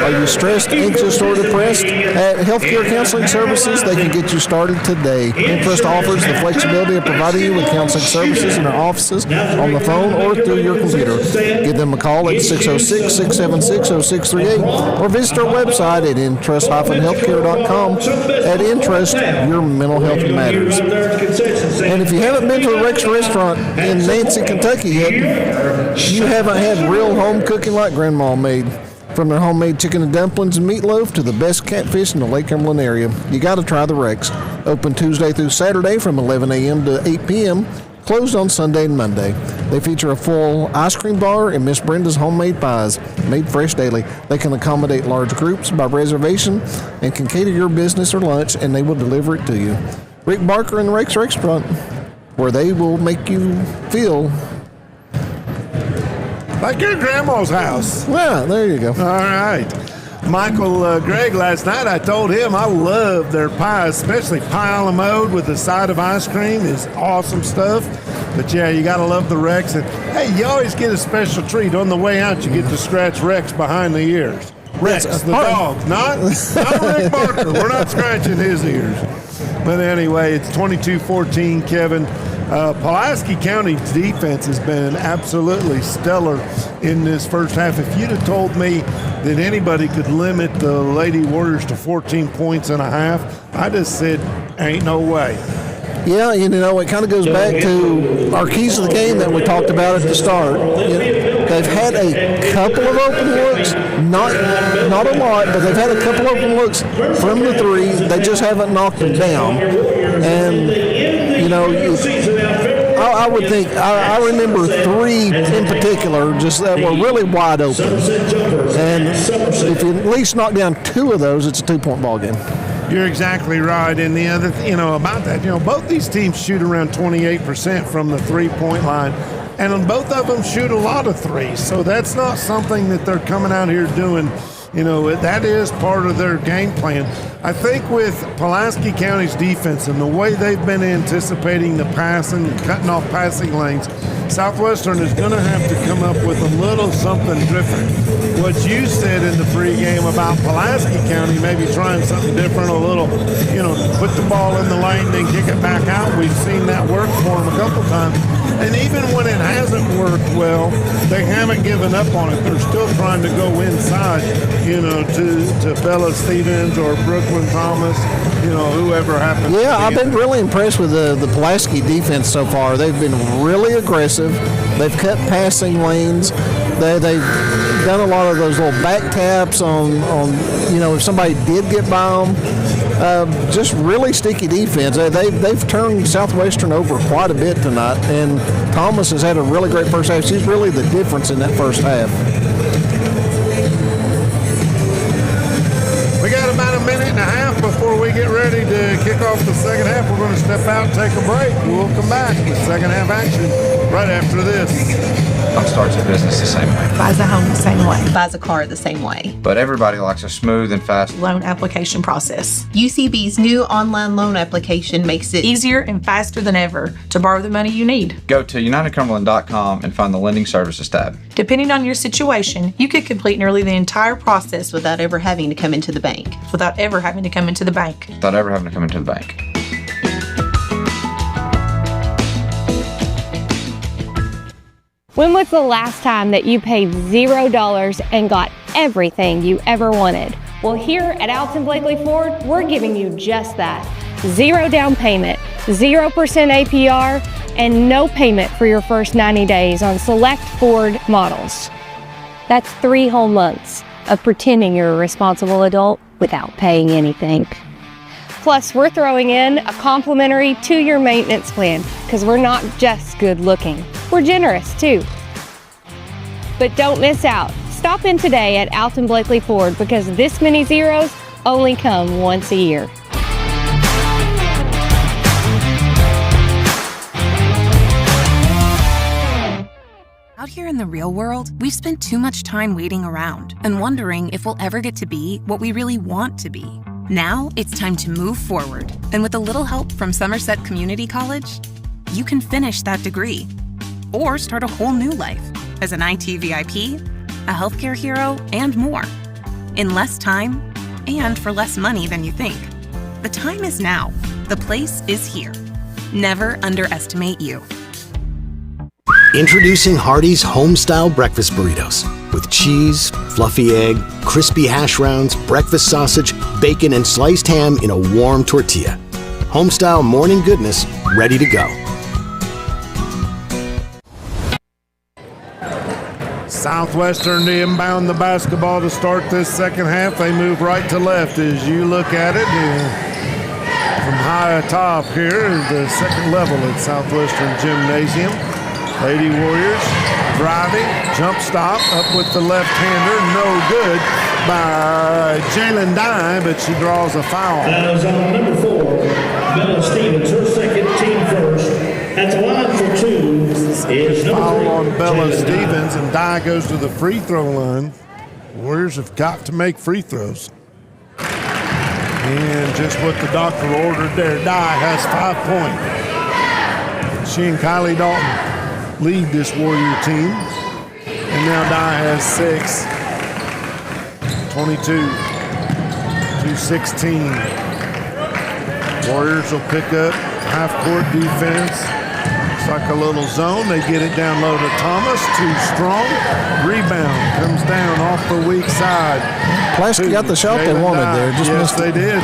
Are you stressed, anxious, or depressed? At Healthcare Counseling Services, they can get you started today. Intrust offers the flexibility of providing you with counseling services in our offices, on the phone, or through your computer. Give them a call at 606-676-0638 or visit our website at intrust-healthcare.com. At Intrust, your mental health matters. And if you haven't been to the Rex Restaurant in Nancy, Kentucky yet, you haven't had real home cooking like Grandma made. From their homemade chicken and dumplings and meatloaf to the best catfish in the Lake Cumberland area, you got to try the Rex. Open Tuesday through Saturday from 11 a.m. to 8 p.m., closed on Sunday and Monday. They feature a full ice cream bar and Miss Brenda's homemade pies, made fresh daily. They can accommodate large groups by reservation and can cater your business or lunch, and they will deliver it to you. Rick Barker and Rex Restaurant, where they will make you feel like your grandma's house. Yeah, there you go. All right. Michael Gregg, last night I told him I love their pies, especially pie a la mode with a side of ice cream is awesome stuff. But yeah, you got to love the Rex. And hey, you always get a special treat. On the way out, you get to scratch Rex behind the ears. Rex, the dog, not Rick Barker. We're not scratching his ears. But anyway, it's 22-14, Kevin. Pulaski County's defense has been absolutely stellar in this first half. If you'd have told me that anybody could limit the Lady Warriors to 14 points and a half, I just said, ain't no way. Yeah, you know, it kind of goes back to our keys to the game that we talked about at the start. They've had a couple of open looks, not a lot, but they've had a couple open looks from the three. They just haven't knocked them down. And, you know, I would think, I remember three in particular just that were really wide open. And if you at least knock down two of those, it's a 2-point ball game. You're exactly right. And the other, about that, both these teams shoot around 28% from the 3-point line. And both of them shoot a lot of threes. So that's not something that they're coming out here doing. That is part of their game plan. I think with Pulaski County's defense and the way they've been anticipating the passing, cutting off passing lanes, Southwestern is going to have to come up with a little something different. What you said in the pregame about Pulaski County, maybe trying something different, a little, put the ball in the lane, then kick it back out. We've seen that work for them a couple times. And even when it hasn't worked well, they haven't given up on it. They're still trying to go inside, to Bella Stevens or Brooklyn Thomas, whoever happens. Yeah, I've been really impressed with the Pulaski defense so far. They've been really aggressive. They've cut passing lanes. They've done a lot of those little back taps on if somebody did get by them. Just really sticky defense. They've turned Southwestern over quite a bit tonight, and Thomas has had a really great first half. She's really the difference in that first half. We got about a minute and a half before we get ready to kick off the second half. We're going to step out and take a break. We'll come back with second half action right after this. Starts a business the same way. Buys a home the same way. Buys a car the same way. But everybody likes a smooth and fast Loan application process. UCB's new online loan application makes it easier and faster than ever to borrow the money you need. Go to UnitedCumberland.com and find the Lending Services tab. Depending on your situation, you could complete nearly the entire process without ever having to come into the bank. Without ever having to come into the bank. Without ever having to come into the bank. When was the last time that you paid $0 and got everything you ever wanted? Well, here at Alton Blakely Ford, we're giving you just that. 0 down payment, 0% APR, and no payment for your first 90 days on select Ford models. That's 3 whole months of pretending you're a responsible adult without paying anything. Plus, we're throwing in a complimentary 2-year maintenance plan because we're not just good looking. We're generous too. But don't miss out. Stop in today at Alton Blakely Ford because this many zeros only come once a year. Out here in the real world, we've spent too much time waiting around and wondering if we'll ever get to be what we really want to be. Now it's time to move forward, and with a little help from Somerset Community College, you can finish that degree or start a whole new life as an IT VIP, a healthcare hero, and more in less time and for less money than you think. The time is now. The place is here. Never underestimate you. Introducing Hardee's Homestyle Breakfast Burritos with cheese, fluffy egg, crispy hash browns, breakfast sausage, bacon, and sliced ham in a warm tortilla. Homestyle morning goodness ready to go. Southwestern to inbound the basketball to start this second half. They move right to left as you look at it. From high atop here, the second level at Southwestern Gymnasium. Lady Warriors driving, jump stop, up with the left-hander, no good by Jalen Dye, but she draws a foul. That is on number 4, Bella Stevens, her second, team first. At the line for 2 is number foul 3. on Bella Jalen Stevens, and Dye goes to the free throw line. Warriors have got to make free throws. And just what the doctor ordered there, Dye has 5 points. She and Kylie Dalton lead this Warrior team. And now Dye has 6. 22-16. Warriors will pick up half-court defense. Looks like a little zone. They get it down low to Thomas. Too strong. Rebound comes down off the weak side. Pulaski got the shot they wanted there. Just yes, missed they it. did.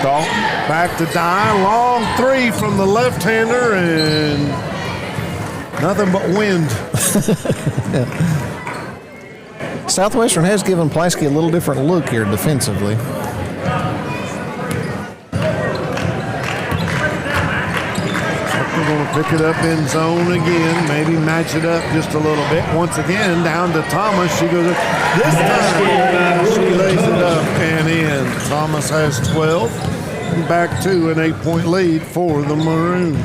Dalton back to Dye. Long 3 from the left-hander, and nothing but wind. Southwestern has given Pulaski a little different look here defensively. They're going to pick it up in zone again, maybe match it up just a little bit. Once again, down to Thomas. She goes, this time she lays it up and in. Thomas has 12. And back to an 8-point lead for the Maroons.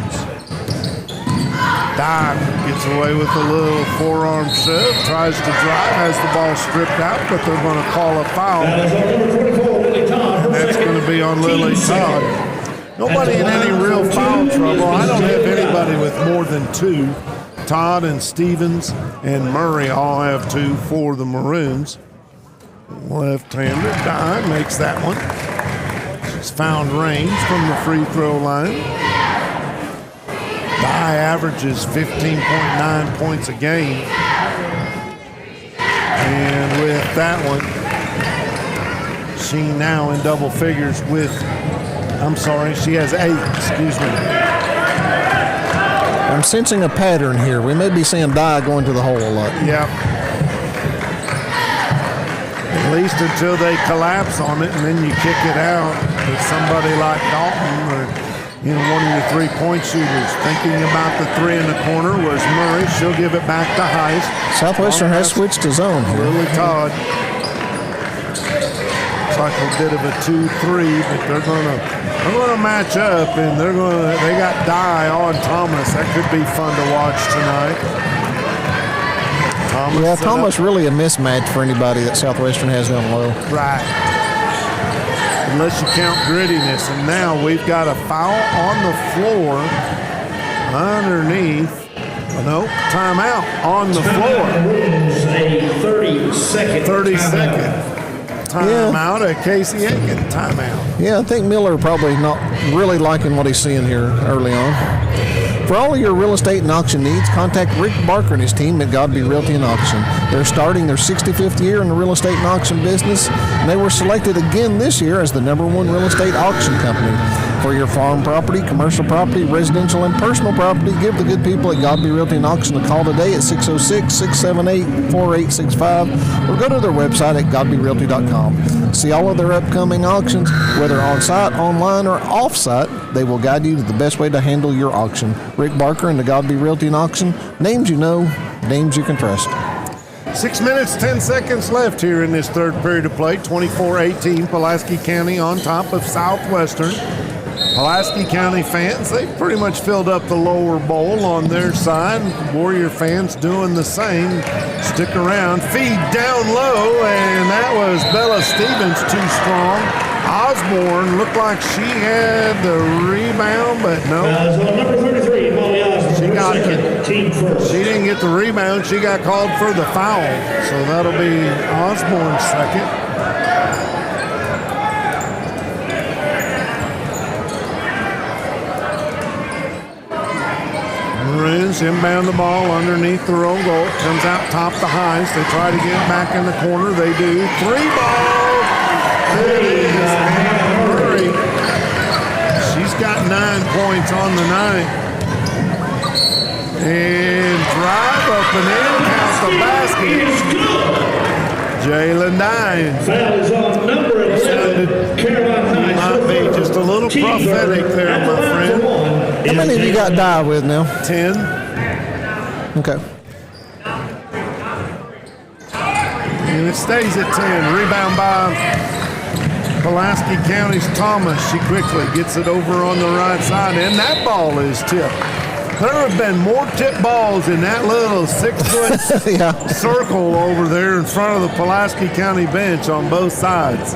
Dye gets away with a little forearm shove, tries to drive, has the ball stripped out, but they're going to call a foul. That is on number 24, Lily Todd. That's going to be on Lily Todd. Nobody in any real foul trouble. I don't have anybody with more than 2. Todd and Stevens and Murray all have 2 for the Maroons. Left-hander Dye makes that one. She's found range from the free throw line. Dye averages 15.9 points a game. And with that one, she now in double figures with, she has 8, excuse me. I'm sensing a pattern here. We may be seeing Dye going to the hole a lot. Yep. At least until they collapse on it, and then you kick it out with somebody like Dalton or one of your 3-point shooters. Thinking about the 3 in the corner was Murray. She'll give it back to Heist. Southwestern has switched to zone here. Lily Todd. It's like a bit of a 2-3, but they're gonna match up, and they got Dye on Thomas. That could be fun to watch tonight. Thomas really a mismatch for anybody that Southwestern has down low. Right. Unless you count grittiness. And now we've got a foul on the floor underneath. Timeout on the floor. A 30-second. Timeout at Casey Aiken. Timeout. Yeah, I think Miller probably not really liking what he's seeing here early on. For all of your real estate and auction needs, contact Rick Barker and his team at Godby Realty and Auction. They're starting their 65th year in the real estate and auction business, and they were selected again this year as the #1 real estate auction company. For your farm property, commercial property, residential, and personal property, give the good people at Godby Realty and Auction a call today at 606-678-4865 or go to their website at godbyrealty.com. See all of their upcoming auctions, whether on-site, online, or off-site. They will guide you to the best way to handle your auction. Rick Barker and the Godby Realty and Auction. Names you know, names you can trust. 6 minutes, 10 seconds left here in this third period of play. 24-18, Pulaski County on top of Southwestern. Pulaski County fans, they've pretty much filled up the lower bowl on their side. Warrior fans doing the same. Stick around. Feed down low, and that was Bella Stevens too strong. Osborne looked like she had the rebound, but no. Number 33, Molly Osborne. She got team first. She didn't get the rebound. She got called for the foul. So that'll be Osborne's second. Maroons inbound the ball underneath their own goal. Comes out top the Highs. They try to get it back in the corner. They do. 3 ball. It is Ann Murray. She's got 9 points on the night. And drive up and in. Counts the basket. Jalen Dine. Foul is on number 11, Caroline Hines. Might be just a little prophetic there, my friend. How many have you got Dye with now? 10. Okay. And it stays at 10. Rebound by Pulaski County's Thomas. She quickly gets it over on the right side, and that ball is tipped. There have been more tip balls in that little 6-foot circle over there in front of the Pulaski County bench on both sides.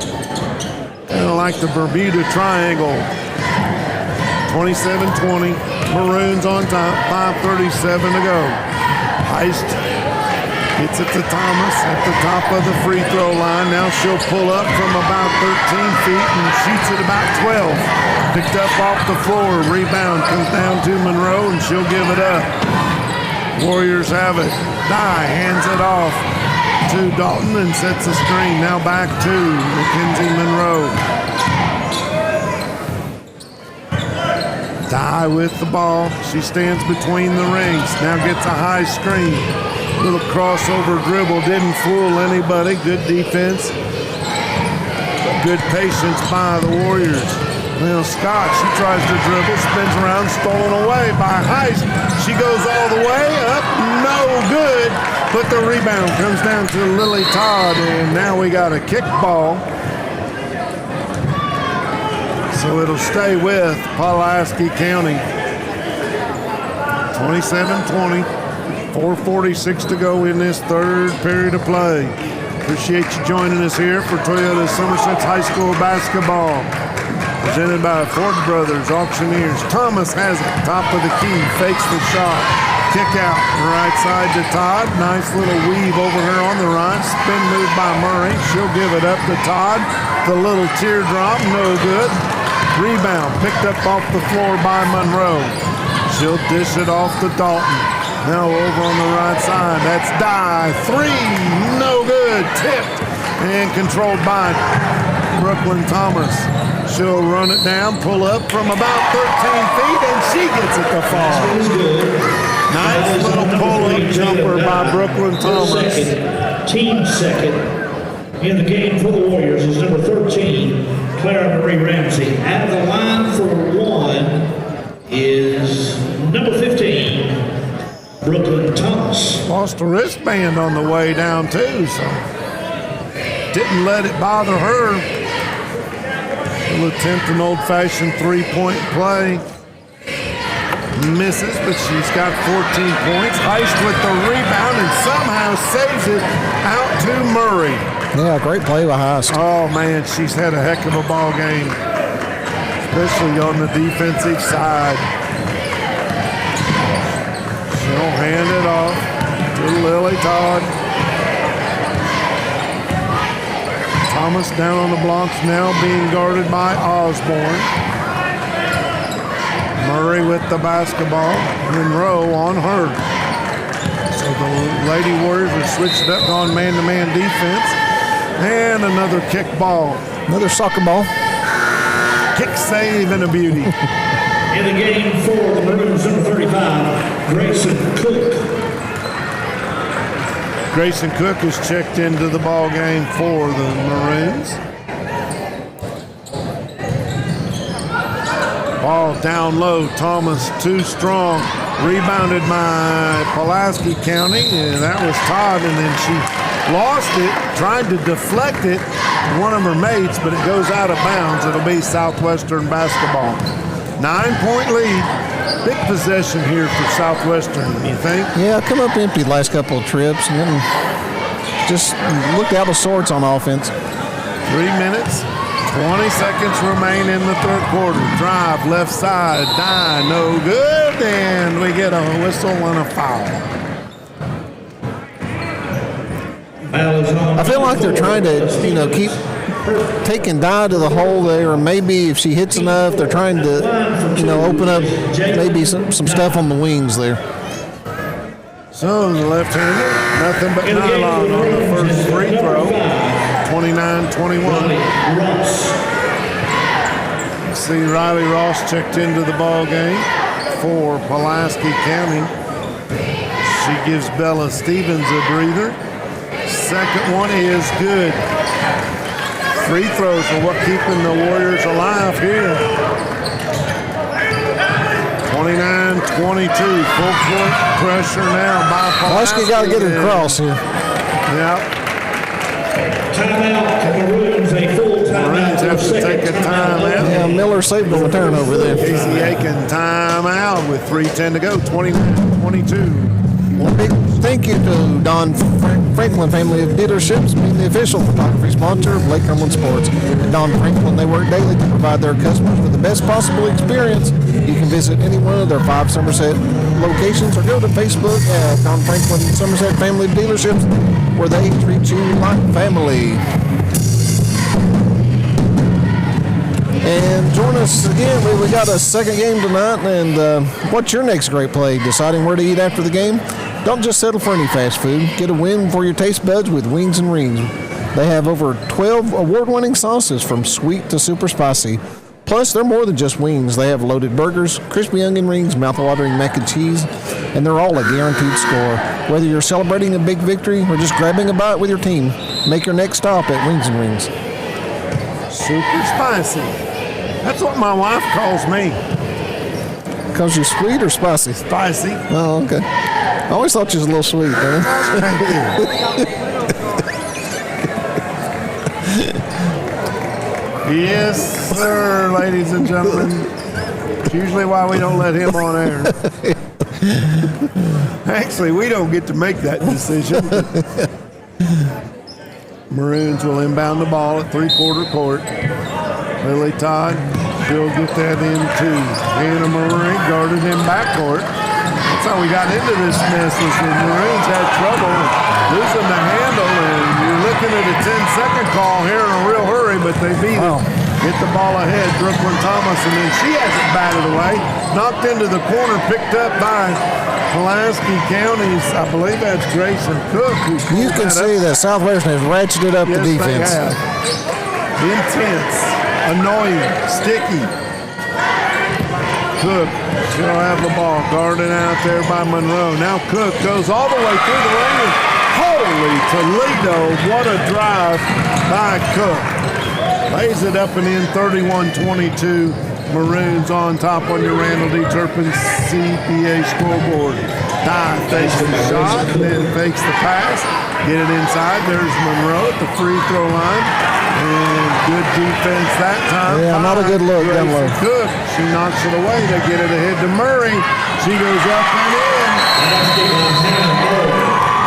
Kind of like the Bermuda Triangle. 27-20, Maroons on top, 5:37 to go. Heist gets it to Thomas at the top of the free throw line. Now she'll pull up from about 13 feet and shoots it about 12. Picked up off the floor, rebound comes down to Monroe and she'll give it up. Warriors have it. Dye hands it off to Dalton and sets a screen. Now back to Mackenzie Monroe. Dye with the ball. She stands between the rings. Now gets a high screen. Little crossover dribble. Didn't fool anybody. Good defense. Good patience by the Warriors. Well, Scott, she tries to dribble. Spins around. Stolen away by Heist. She goes all the way up. No good. But the rebound comes down to Lily Todd. And now we got a kick ball. So it'll stay with Pulaski County. 27-20, 4:46 to go in this third period of play. Appreciate you joining us here for Toyota Somerset's High School basketball. presented by Ford Brothers Auctioneers. Thomas has it, top of the key, fakes the shot. Kick out, right side to Todd. Nice little weave over her on the right. Spin move by Murray. She'll give it up to Todd. The little teardrop, no good. Rebound, picked up off the floor by Monroe. She'll dish it off to Dalton. Now over on the right side, that's Dye. Three, no good. Tipped and controlled by Brooklyn Thomas. She'll run it down, pull up from about 13 feet, and she gets it to fall. Nice little pull-up jumper by Brooklyn Thomas. Team second in the game for the Warriors is number 13, Clara Marie Ramsey. At the line for one is number 15, Brooklyn Thomas. Lost a wristband on the way down too, so didn't let it bother her. We'll attempt an old-fashioned three-point play. Misses, but she's got 14 points. Heist with the rebound and somehow saves it out to Murray. Yeah, great play by Heist. Oh, man, she's had a heck of a ball game, especially on the defensive side. She'll hand it off to Lily Todd. Thomas down on the blocks now, being guarded by Osborne. Murray with the basketball. Monroe on her. So the Lady Warriors are switched up on man-to-man defense. And another kick ball. Another soccer ball. Kick save and a beauty. In the game for the Maroons, number 35, Grayson Cook. Grayson Cook is checked into the ball game for the Maroons. Ball down low. Thomas too strong. Rebounded by Pulaski County, and that was Todd, and then she lost it, tried to deflect it, one of her mates, but it goes out of bounds. It'll be Southwestern basketball. 9-point lead. Big possession here for Southwestern, you think? Yeah, come up empty the last couple of trips, and then just looked out of sorts on offense. 3 minutes. 20 seconds remain in the third quarter. Drive, left side, Dye, no good, and we get a whistle and a foul. I feel like they're trying to, keep taking Dye to the hole there, or maybe if she hits enough, they're trying to, open up maybe some stuff on the wings there. So the left-hander, nothing but nylon on the first free throw. 29-21. See Riley Ross checked into the ball game for Pulaski County. She gives Bella Stevens a breather. Second one is good. Free throws are what keeping the Warriors alive here. 29-22. Full court pressure now by Pulaski. Pulaski got to get it across here. Yep. Timeout. Maroons, a full timeout. Maroons have to take a timeout. Yeah, Miller saved them a turnover there. Casey Aiken timeout with 3:10 to go. 29-22. Well, big thank you to Don Franklin family of dealerships, being the official photography sponsor of Lake Cumberland Sports. At Don Franklin, they work daily to provide their customers with the best possible experience. You can visit any one of their 5 Somerset locations or go to Facebook at Don Franklin Somerset Family Dealerships, where they treat you like family. And join us again. We got a second game tonight. And what's your next great play? Deciding where to eat after the game? Don't just settle for any fast food. Get a win for your taste buds with Wings and Rings. They have over 12 award-winning sauces from sweet to super spicy. Plus, they're more than just wings. They have loaded burgers, crispy onion rings, mouth-watering mac and cheese, and they're all a guaranteed score. Whether you're celebrating a big victory or just grabbing a bite with your team, make your next stop at Wings and Rings. Super spicy. That's what my wife calls me. Calls you sweet or spicy? Spicy. Oh, okay. I always thought you was a little sweet, man. Yes, sir, ladies and gentlemen. It's usually why we don't let him on air. Actually, we don't get to make that decision. Maroons will inbound the ball at three-quarter court. Lily Todd She'll get that in too. Hannah Murray guarded in backcourt. That's how we got into this mess, was the Maroons had trouble losing the handle, and you're looking at a 10-second call here in a real hurry, but they beat it. Get the ball ahead, Brooklyn Thomas, and then she has it batted away. Knocked into the corner, picked up by Pulaski County's, I believe that's Grayson Cook. You can see that Southwestern has ratcheted up the defense. They have. Intense, annoying, sticky. Cook, she'll have the ball guarded out there by Monroe. Now Cook goes all the way through the lane. Holy Toledo, what a drive by Cook. Lays it up and in, 31-22. Maroons on top on your Randall D. Turpin CPA scoreboard. Dye fakes the shot, then fakes the pass. Get it inside. There's Monroe at the free throw line. And good defense that time. Yeah, not a good look down low. Cook, she knocks it away. They get it ahead to Murray. She goes up and in.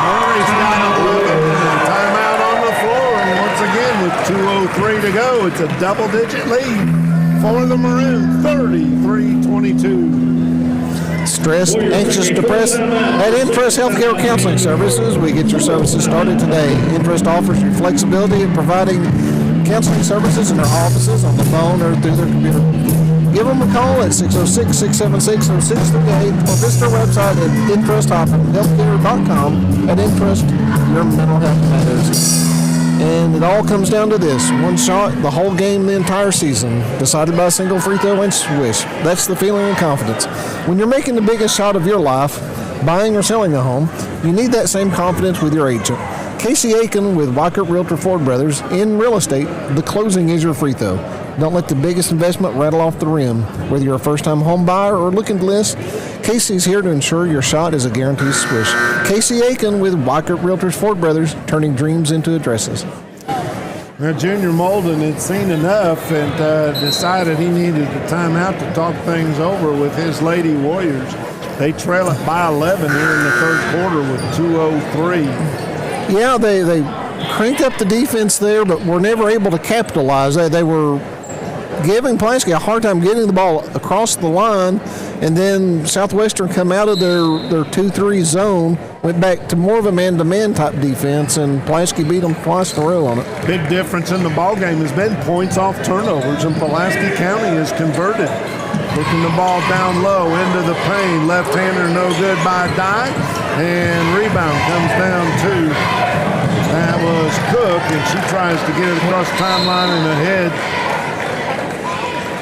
Murray's got 11. Timeout on the floor. And once again, with 2:03 to go, it's a double-digit lead for the Maroons, 33-22. Stressed, anxious, depressed? At Interest Healthcare Counseling Services, we get your services started today. Interest offers you flexibility in providing counseling services in their offices, on the phone, or through their computer. Give them a call at 606-676-0638 or visit their website at interest-healthcare.com. At Interest, your mental health matters. And it all comes down to this. One shot, the whole game, the entire season. Decided by a single free throw and swish. That's the feeling of confidence. When you're making the biggest shot of your life, buying or selling a home, you need that same confidence with your agent. Casey Aiken with Weikert Realtor Ford Brothers. In real estate, the closing is your free throw. Don't let the biggest investment rattle off the rim. Whether you're a first-time home buyer or looking to list, Casey's here to ensure your shot is a guaranteed swish. Casey Aiken with Weikert Realtors Ford Brothers, turning dreams into addresses. Now, Junior Molden had seen enough and decided he needed a timeout to talk things over with his Lady Warriors. They trail it by 11 here in the third quarter with 2:03. Yeah, they cranked up the defense there, but were never able to capitalize. They were giving Pulaski a hard time getting the ball across the line, and then Southwestern come out of their 2-3 zone, went back to more of a man-to-man type defense, and Pulaski beat them twice in a row on it. Big difference in the ball game has been points off turnovers, and Pulaski County has converted. Looking the ball down low into the paint, left-hander no good by Dye, and rebound comes down to, that was Cook, and she tries to get it across the timeline and ahead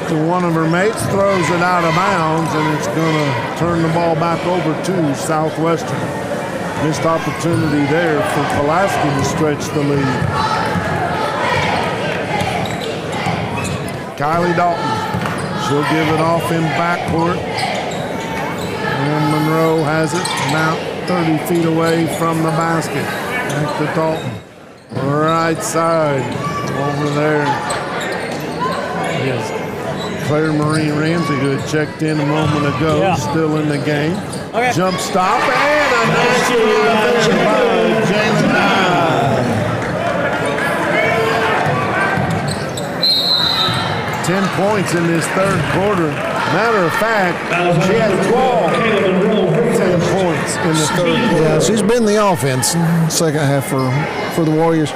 to one of her mates, throws it out of bounds, and it's going to turn the ball back over to Southwestern. Missed opportunity there for Pulaski to stretch the lead. Kylie Dalton, she'll give it off in backcourt, and Monroe has it about 30 feet away from the basket. Back to Dalton, right side, over there is Claire Marie Ramsey, who had checked in a moment ago, still in the game. Okay. Jump stop, and a nice finish by Jalen Dye. 10 points in this third quarter. Matter of fact, she has 10 points in the third quarter. Yeah, she's been the offense second half for the Warriors.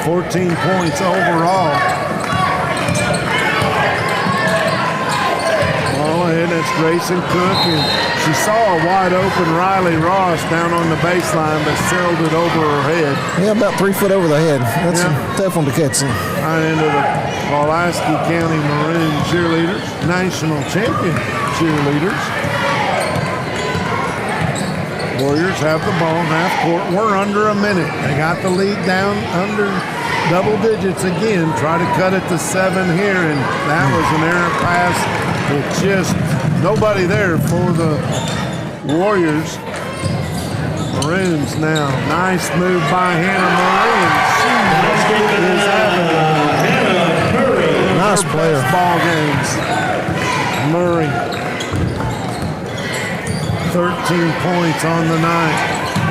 14 points overall. And that's Grayson Cook, and she saw a wide open Riley Ross down on the baseline, but sailed it over her head. Yeah, about 3 foot over the head. That's a tough one to catch. Right into the Pulaski County Maroon cheerleaders, national champion cheerleaders. Warriors have the ball in half court. We're under a minute. They got the lead down under double digits again. Try to cut it to 7 here, and that was an errant pass. It's just nobody there for the Warriors. Maroons now. Nice move by Hannah Murray. She is having nice player. Ball games. Murray. 13 points on the night.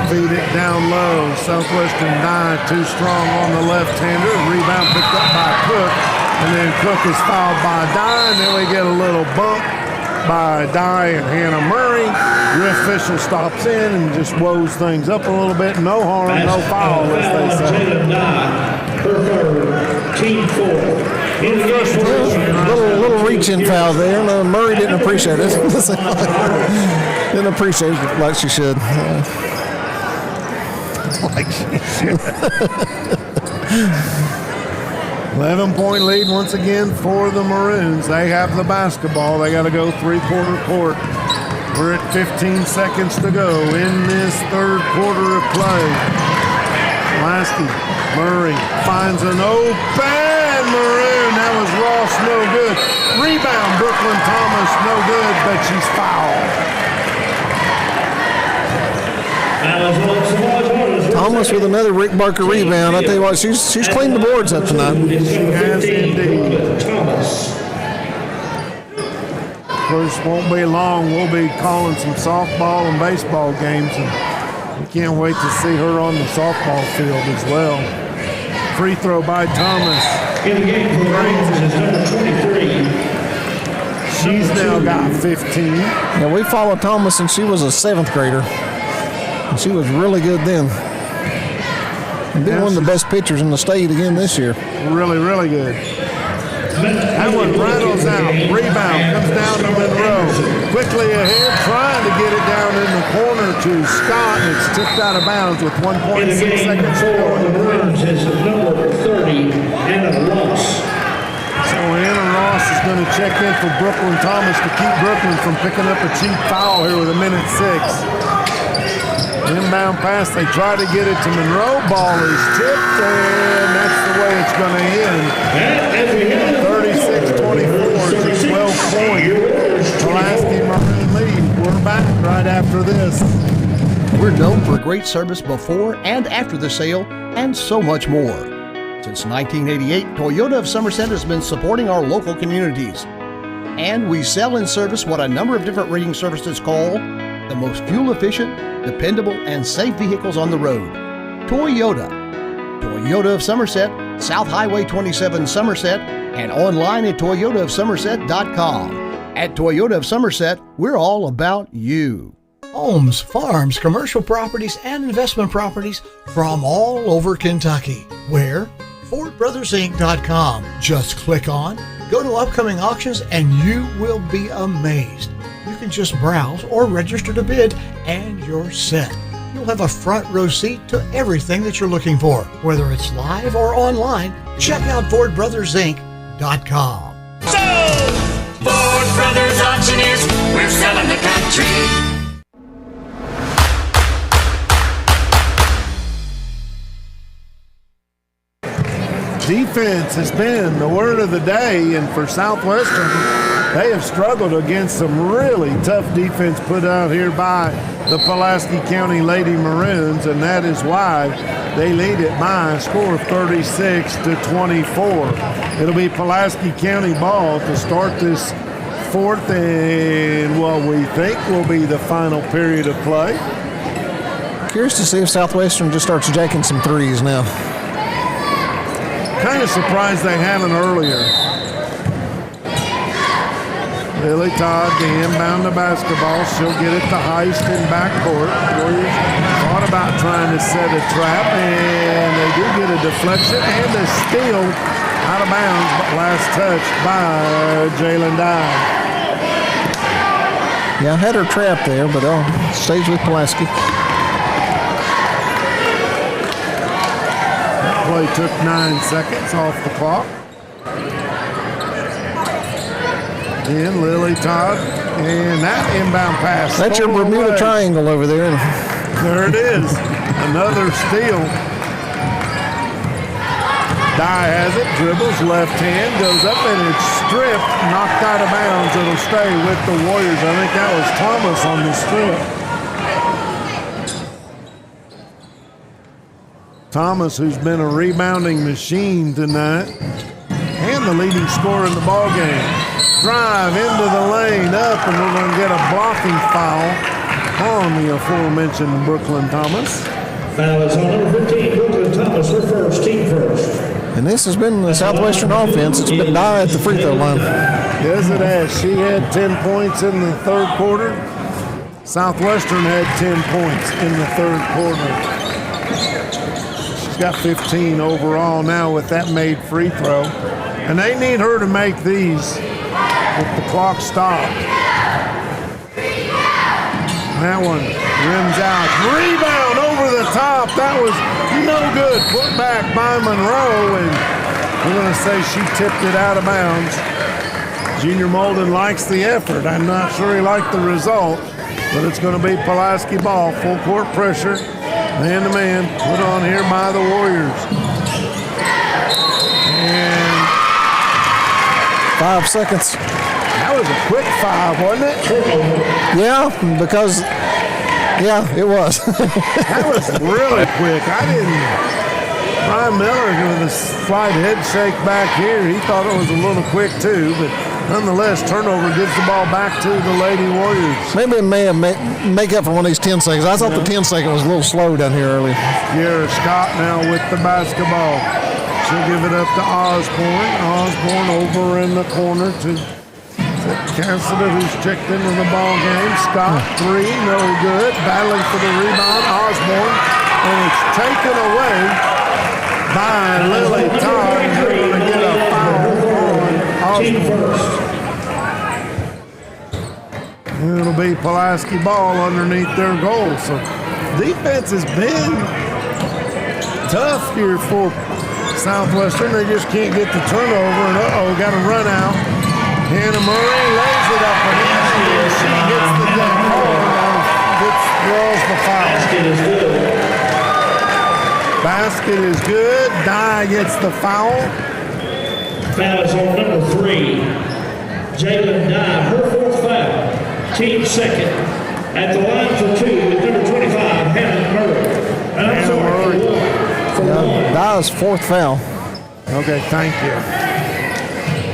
Feed it down low. Southwestern Dye too strong on the left-hander. Rebound picked up by Cook. And then Cook is fouled by Dye, and then we get a little bump by Dye and Hannah Murray. The official stops in and just woes things up a little bit. No harm, no foul, as they say. Jalen Dye, her third, team four. Little reach-in foul there. No, Murray didn't appreciate it. Didn't appreciate it like she should. Like she should. 11-point lead once again for the Maroons. They have the basketball. They got to go three-quarter court. We're at 15 seconds to go in this third quarter of play. Pulaski, Murray finds an open Maroon. That was Ross, no good. Rebound, Brooklyn Thomas, no good, but she's fouled. Thomas with another Rick Barker rebound. I tell you what, she's cleaned the boards up tonight. She has indeed. Of course, won't be long. We'll be calling some softball and baseball games, and we can't wait to see her on the softball field as well. Free throw by Thomas. In the game for the Rams is number 23. She's now got 15. Yeah, we followed Thomas, and she was a 7th grader. And she was really good then. And been one of the best pitchers in the state again this year. Really, really good. That one rattles out. Rebound comes down to Monroe. Quickly ahead, trying to get it down in the corner to Scott. And it's tipped out of bounds with 1.6 seconds to go in the third. Is number 30, Anna Ross. So Anna Ross is going to check in for Brooklyn Thomas to keep Brooklyn from picking up a cheap foul here with 1:06. Inbound pass, they try to get it to Monroe. Ball is tipped, and that's the way it's going to end. 36-24, it's a 12-point Pulaski Maroon lead. We're back right after this. We're known for great service before and after the sale, and so much more. Since 1988, Toyota of Somerset has been supporting our local communities. And we sell and service what a number of different rating services call the most fuel-efficient, dependable, and safe vehicles on the road. Toyota. Toyota of Somerset, South Highway 27 Somerset, and online at toyotaofsomerset.com. At Toyota of Somerset, we're all about you. Homes, farms, commercial properties, and investment properties from all over Kentucky. Where? FordBrothersInc.com. Just click on, go to upcoming auctions, and you will be amazed. You can just browse or register to bid, and you're set. You'll have a front row seat to everything that you're looking for. Whether it's live or online, check out FordBrothersInc.com. So, Ford Brothers Auctioneers, we're selling the country. Defense has been the word of the day, and for Southwestern, they have struggled against some really tough defense put out here by the Pulaski County Lady Maroons, and that is why they lead it by a score of 36-24. It'll be Pulaski County ball to start this fourth and what we think will be the final period of play. Curious to see if Southwestern just starts jacking some threes now. Kind of surprised they haven't earlier. Lily Todd, the inbound the basketball. She'll get it to Heist in backcourt. Warriors thought about trying to set a trap, and they do get a deflection and a steal out of bounds, but last touched by Jalen Dye. Yeah, I had her trapped there, but stays with Pulaski. Play took 9 seconds off the clock. And Lily Todd, and that inbound pass. That's your Bermuda Triangle over there. There it is. Another steal. Dye has it, dribbles, left hand, goes up, and it's stripped, knocked out of bounds. It'll stay with the Warriors. I think that was Thomas on the strip. Thomas, who's been a rebounding machine tonight, and the leading scorer in the ball game. Drive into the lane, up, and we're going to get a blocking foul on the aforementioned Brooklyn Thomas. Foul is on number 15, Brooklyn Thomas, her first, team first. And this has been the Southwestern offense. It's been die at the free throw line. Yes, it has. She had 10 points in the third quarter. Southwestern had 10 points in the third quarter. She's got 15 overall now with that made free throw. And they need her to make these with the clock stopped. That one rims out. Rebound over the top. That was no good. Put back by Monroe, and we're going to say she tipped it out of bounds. Junior Molden likes the effort. I'm not sure he liked the result, but it's going to be Pulaski ball. Full court pressure. Man-to-man. Put on here by the Warriors. And 5 seconds. that was a quick 5, wasn't it? Yeah, because, it was. That was really quick. Brian Miller with a slight head shake back here. He thought it was a little quick too, but nonetheless, turnover gives the ball back to the Lady Warriors. Maybe it may have make up for one of these 10 seconds. I thought the 10 second was a little slow down here earlier. Kiera Scott now with the basketball. She'll give it up to Osborne. Osborne over in the corner to Cassidy, who's checked into the ball game. Scott, 3, no good. Battling for the rebound, Osborne. And it's taken away by Lily Todd. And they're going to get a foul on Osborne. It'll be Pulaski ball underneath their goal. So defense has been tough here for Southwestern. They just can't get the turnover. And got a run out. Hannah Murray lays it up and in. She gets the deck hard. Throws the foul. Basket is good. Dye gets the foul. Foul is on number 3. Jalen Dye, her 4th foul. Team second. At the line for 2 with number 25, Hannah Murray. Dye's 4th foul. Okay, thank you.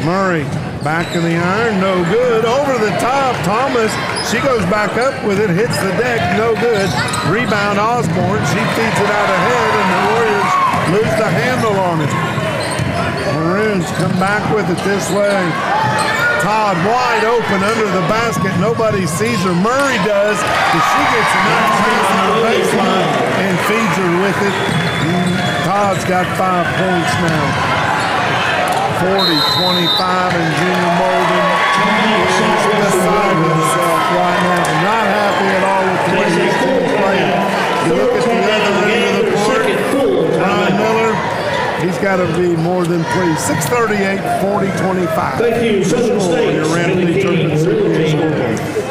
Murray back in the iron, no good. Over the top, Thomas. She goes back up with it, hits the deck, no good. Rebound, Osborne. She feeds it out ahead, and the Warriors lose the handle on it. Maroons come back with it this way. Todd wide open under the basket. Nobody sees her. Murray does, but she gets a nice chance on the baseline and feeds her with it. Todd's got 5 points now. 40-25, and Junior Molden is beside himself right now. Not happy at all with the way this team's playing. You look at the other end of the court, Brian Miller, he's got to be more than pleased. 6:38, 40-25. Thank you, Southern State.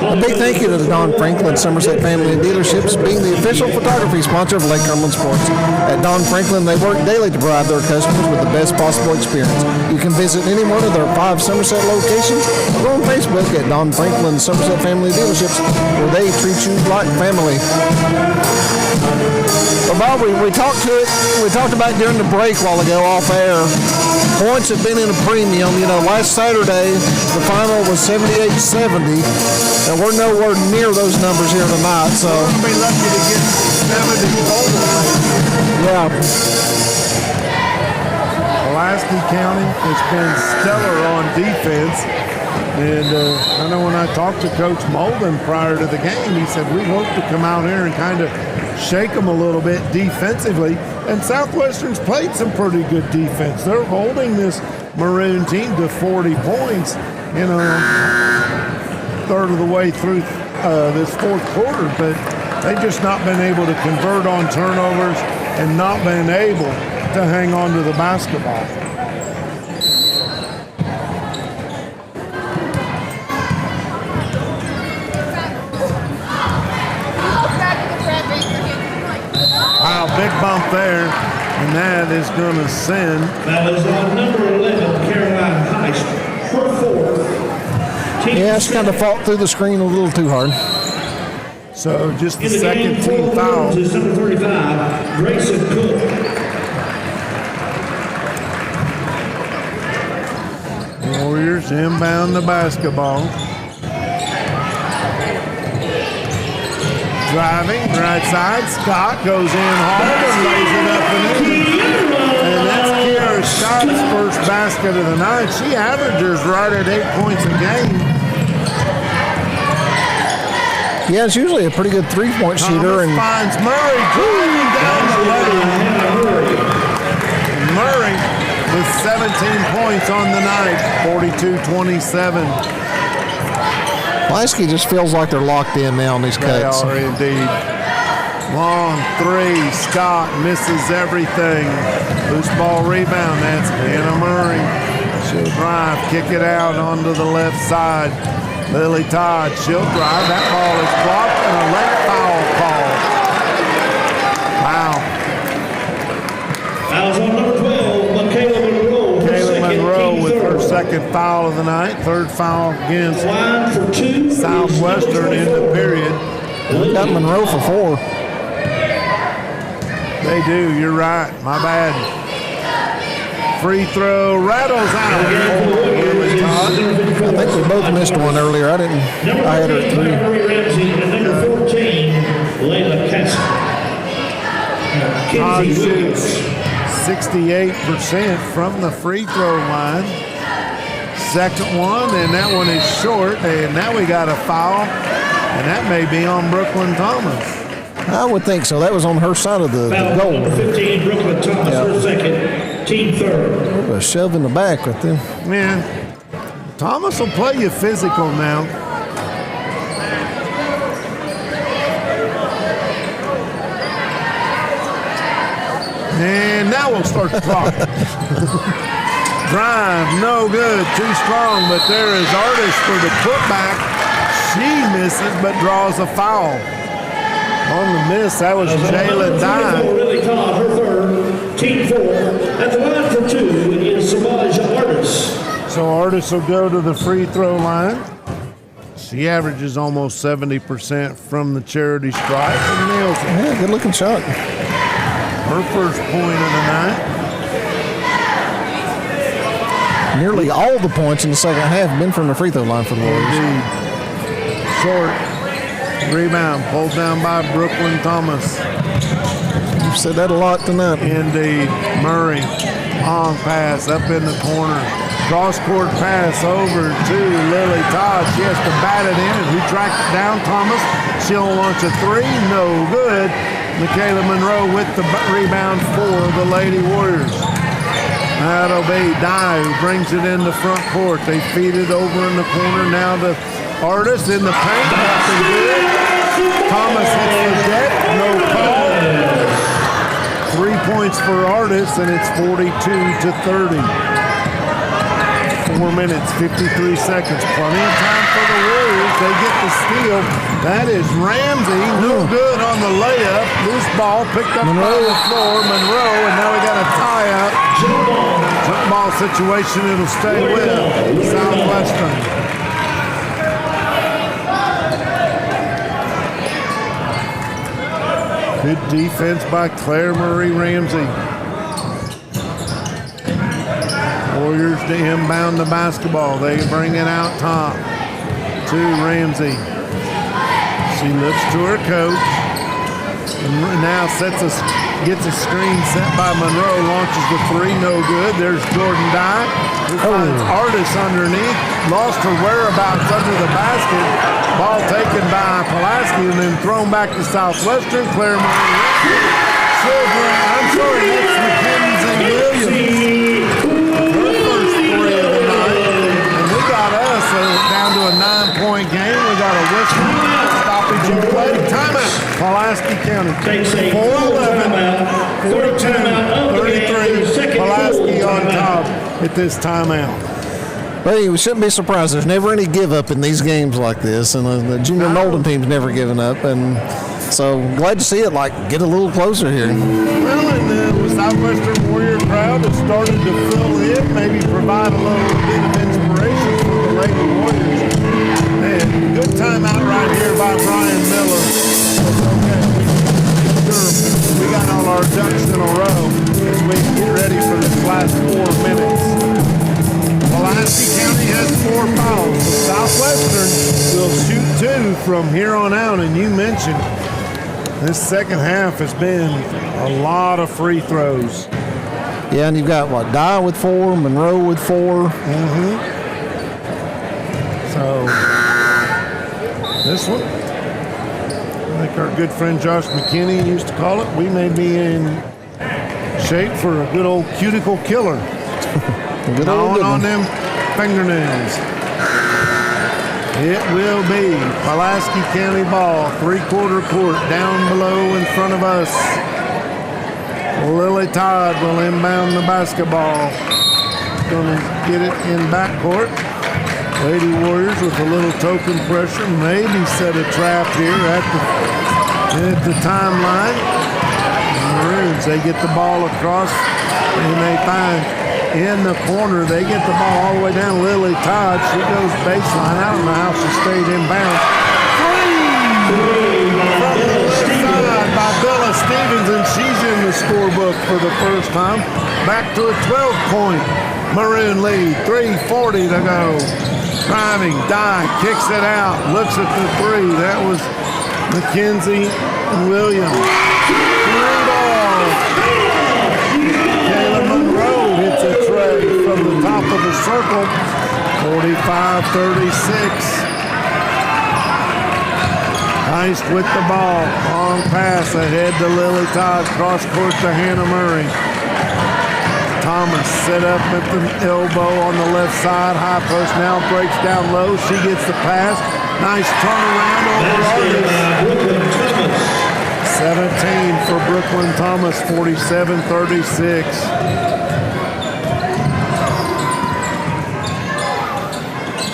A big thank you to the Don Franklin Somerset Family and Dealerships, being the official photography sponsor of Lake Cumberland Sports. At Don Franklin, they work daily to provide their customers with the best possible experience. You can visit any one of their 5 Somerset locations or on Facebook at Don Franklin Somerset Family Dealerships, where they treat you like family. Well, Bob, we talked about during the break a while ago off air. Points have been in a premium. Last Saturday, the final was 78-70, and we're nowhere near those numbers here tonight. So we'll be lucky to get 70 total. Yeah. Pulaski County has been stellar on defense. And I know when I talked to Coach Molden prior to the game, he said, we hope to come out here and kind of shake them a little bit defensively. And Southwestern's played some pretty good defense. They're holding this Maroon team to 40 points, third of the way through this fourth quarter. But they've just not been able to convert on turnovers and not been able to hang on to the basketball. Wow, big bump there, and that is going to send. That is on number 11, Caroline Heist, her 4th. Yeah, she kind of fought through the screen a little too hard. So just the second team foul. Is number 35, Grayson Cook. Warriors inbound the basketball. Driving, right side, Scott goes in hard and lays it up and in. And that's Kiera Scott's first basket of the night. She averages right at 8 points a game. Yeah, it's usually a pretty good three-point shooter. And finds Murray driving down the lane. Murray with 17 points on the night, 42-27. Pulaski just feels like they're locked in now on these cuts. They are indeed. Long three. Scott misses everything. Loose ball rebound. That's Anna Murray. She'll drive, kick it out onto the left side. Lily Todd, she'll drive. That ball is blocked and a late foul call. Wow. Fouls on number 12, Michaela Monroe. Kayla Monroe with her second foul of the night. Third foul against Southwestern in the period. We got Monroe for 4. They do, you're right. My bad. Free throw rattles out. I think we both missed one earlier. I didn't. I had her at 3. Number 14, Layla Castle. Todd shoots 68% from the free throw line. Second one, and that one is short. And now we got a foul, and that may be on Brooklyn Thomas. I would think so. That was on her side of the goal. Number 15, Brooklyn Thomas, her second, team third. A shove in the back right there. Yeah. Thomas will play you physical now. And now we'll start the clock. Drive, no good, too strong, but there is Artis for the putback. She misses but draws a foul. On the miss, that was Jayla Dye. Lily Todd, her third, team 4. At the line for 2 is Samaj Artis. So Artis will go to the free throw line. She averages almost 70% from the charity stripe and nails it. Yeah, good looking shot. Her first point of the night. Nearly all the points in the second half have been from the free throw line for the Warriors. Indeed. Short. Rebound pulled down by Brooklyn Thomas. You've said that a lot tonight. Indeed. Murray. Long pass up in the corner. Cross-court pass over to Lily Todd. She has to bat it in, and who tracked it down? Thomas. She'll launch a 3. No good. Michaela Monroe with the rebound for the Lady Warriors. That'll be Dye who brings it in the front court. They feed it over in the corner now to Artis in the paint. Nothing good. Thomas hits the deck. No call. 3 points for Artis, and it's 42-30. 4 minutes, 53 seconds. Plenty of time for the Warriors. They get the steal. That is Ramsey. No good on the layup. Loose ball picked up by the floor. Monroe, and now we got a tie-up. Jump ball situation. It'll stay with Southwestern. Good defense by Claire Marie Ramsey. Warriors to inbound the basketball. They bring it out top to Ramsey. She looks to her coach. And now gets a screen set by Monroe. Launches the 3, no good. There's Jordan Dye, who finds Artis underneath. Lost her whereabouts under the basket. Ball taken by Pulaski and then thrown back to Southwestern. Claire Marie. I'm sorry, that's Mackenzie Williams. Her first 3 of the night. And we got us down to a 9-point game. We got a whistle, stoppage and play. Timeout. Pulaski County. 4-11, 42-33. Pulaski on top at this timeout. But we shouldn't be surprised. There's never any give up in these games like this, and the junior Knowlton team's never given up. And so glad to see it get a little closer here. Well, and the Southwestern Warrior crowd has started to fill in, maybe provide a little bit of inspiration for the Lady Warriors. And good timeout right here by Brian Miller. Okay, sure, we got all our ducks in a row as we get ready for this last 4 minutes. Pulaski County has 4 fouls. Southwestern will shoot 2 from here on out, and you mentioned this second half has been a lot of free throws. Yeah, and you've got, Dye with 4, Monroe with 4. So, this one, I think our good friend Josh McKinney used to call it, we may be in shape for a good old cuticle killer. Gnawing on them fingernails. It will be Pulaski County ball, 3/4 court, down below in front of us. Lily Todd will inbound the basketball. Going to get it in backcourt. Lady Warriors with a little token pressure, maybe set a trap here at the timeline. Maroons, they get the ball across and they find in the corner. They get the ball all the way down. Lily Todd, she goes baseline. I don't know how she stayed inbounds. Three from the left side by Bella Stevens, and she's in the scorebook for the first time. Back to a 12-point Maroon lead. 3:40 to go. Driving, Dye kicks it out, looks at the three. That was McKenzie Williams. Three ball. Kayla Monroe hits a tray from the top of the circle. 45-36. Heist with the ball. Long pass ahead to Lily Todd. Cross court to Hannah Murray. Thomas set up at the elbow on the left side. High post now breaks down low. She gets the pass. Nice turnaround over Artis. 17 for Brooklyn Thomas, 47-36.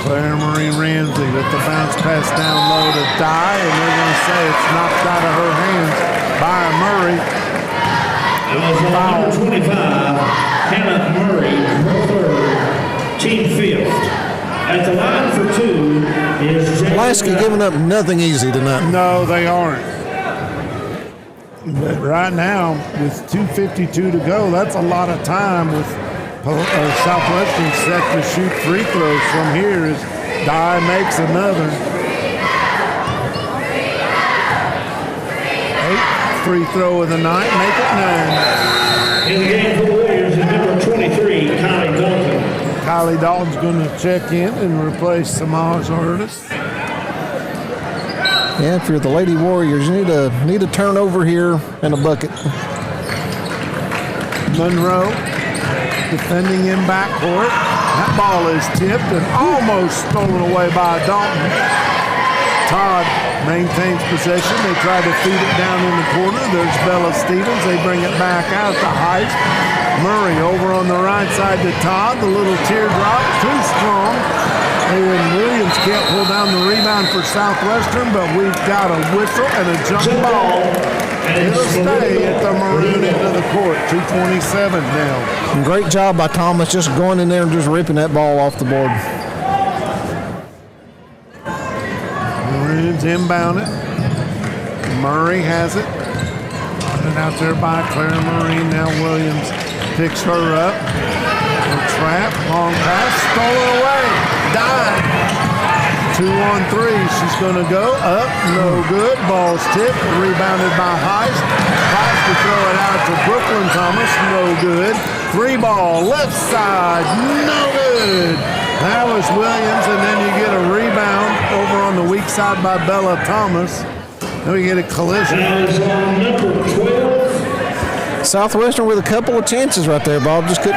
Claire Marie Ramsey with the bounce pass down low to Dye, and they're going to say it's knocked out of her hands by Murray. Number 25, Hannah Murray, her third, team fifth. At the line for two is Pulaski giving up nothing easy tonight. No, they aren't. But right now, with 2:52 to go, that's a lot of time with Southwestern set to shoot free throws from here as Dye makes another. 8th free throw of the night, make it 9. In the game for the Warriors is number 23, Kylie Dalton. Kylie Dalton's going to check in and replace Samaj Artis. Yeah, if you're the Lady Warriors, you need a turnover here and a bucket. Monroe defending in backcourt. That ball is tipped and almost stolen away by Dalton. Todd maintains possession. They try to feed it down in the corner. There's Bella Stevens. They bring it back out to Heist. Murray over on the right side to Todd. The little teardrop, too strong. And Williams can't pull down the rebound for Southwestern, but we've got a whistle and a jump ball. It'll stay at the Maroon end of the court. 2:27 now. And great job by Thomas just going in there and just ripping that ball off the board. Maroons inbound it. Murray has it. And out there by Claire Marie. Now Williams picks her up. A trap, long pass, stolen away. Dye. 2-on-3. She's going to go up. No good. Ball's tipped. Rebounded by Heist. Tries to throw it out to Brooklyn Thomas. No good. 3-ball. Left side. No good. That was Williams. And then you get a rebound over on the weak side by Bella Thomas. Then we get a collision. Number 12. Southwestern with a couple of chances right there, Bob. Just couldn't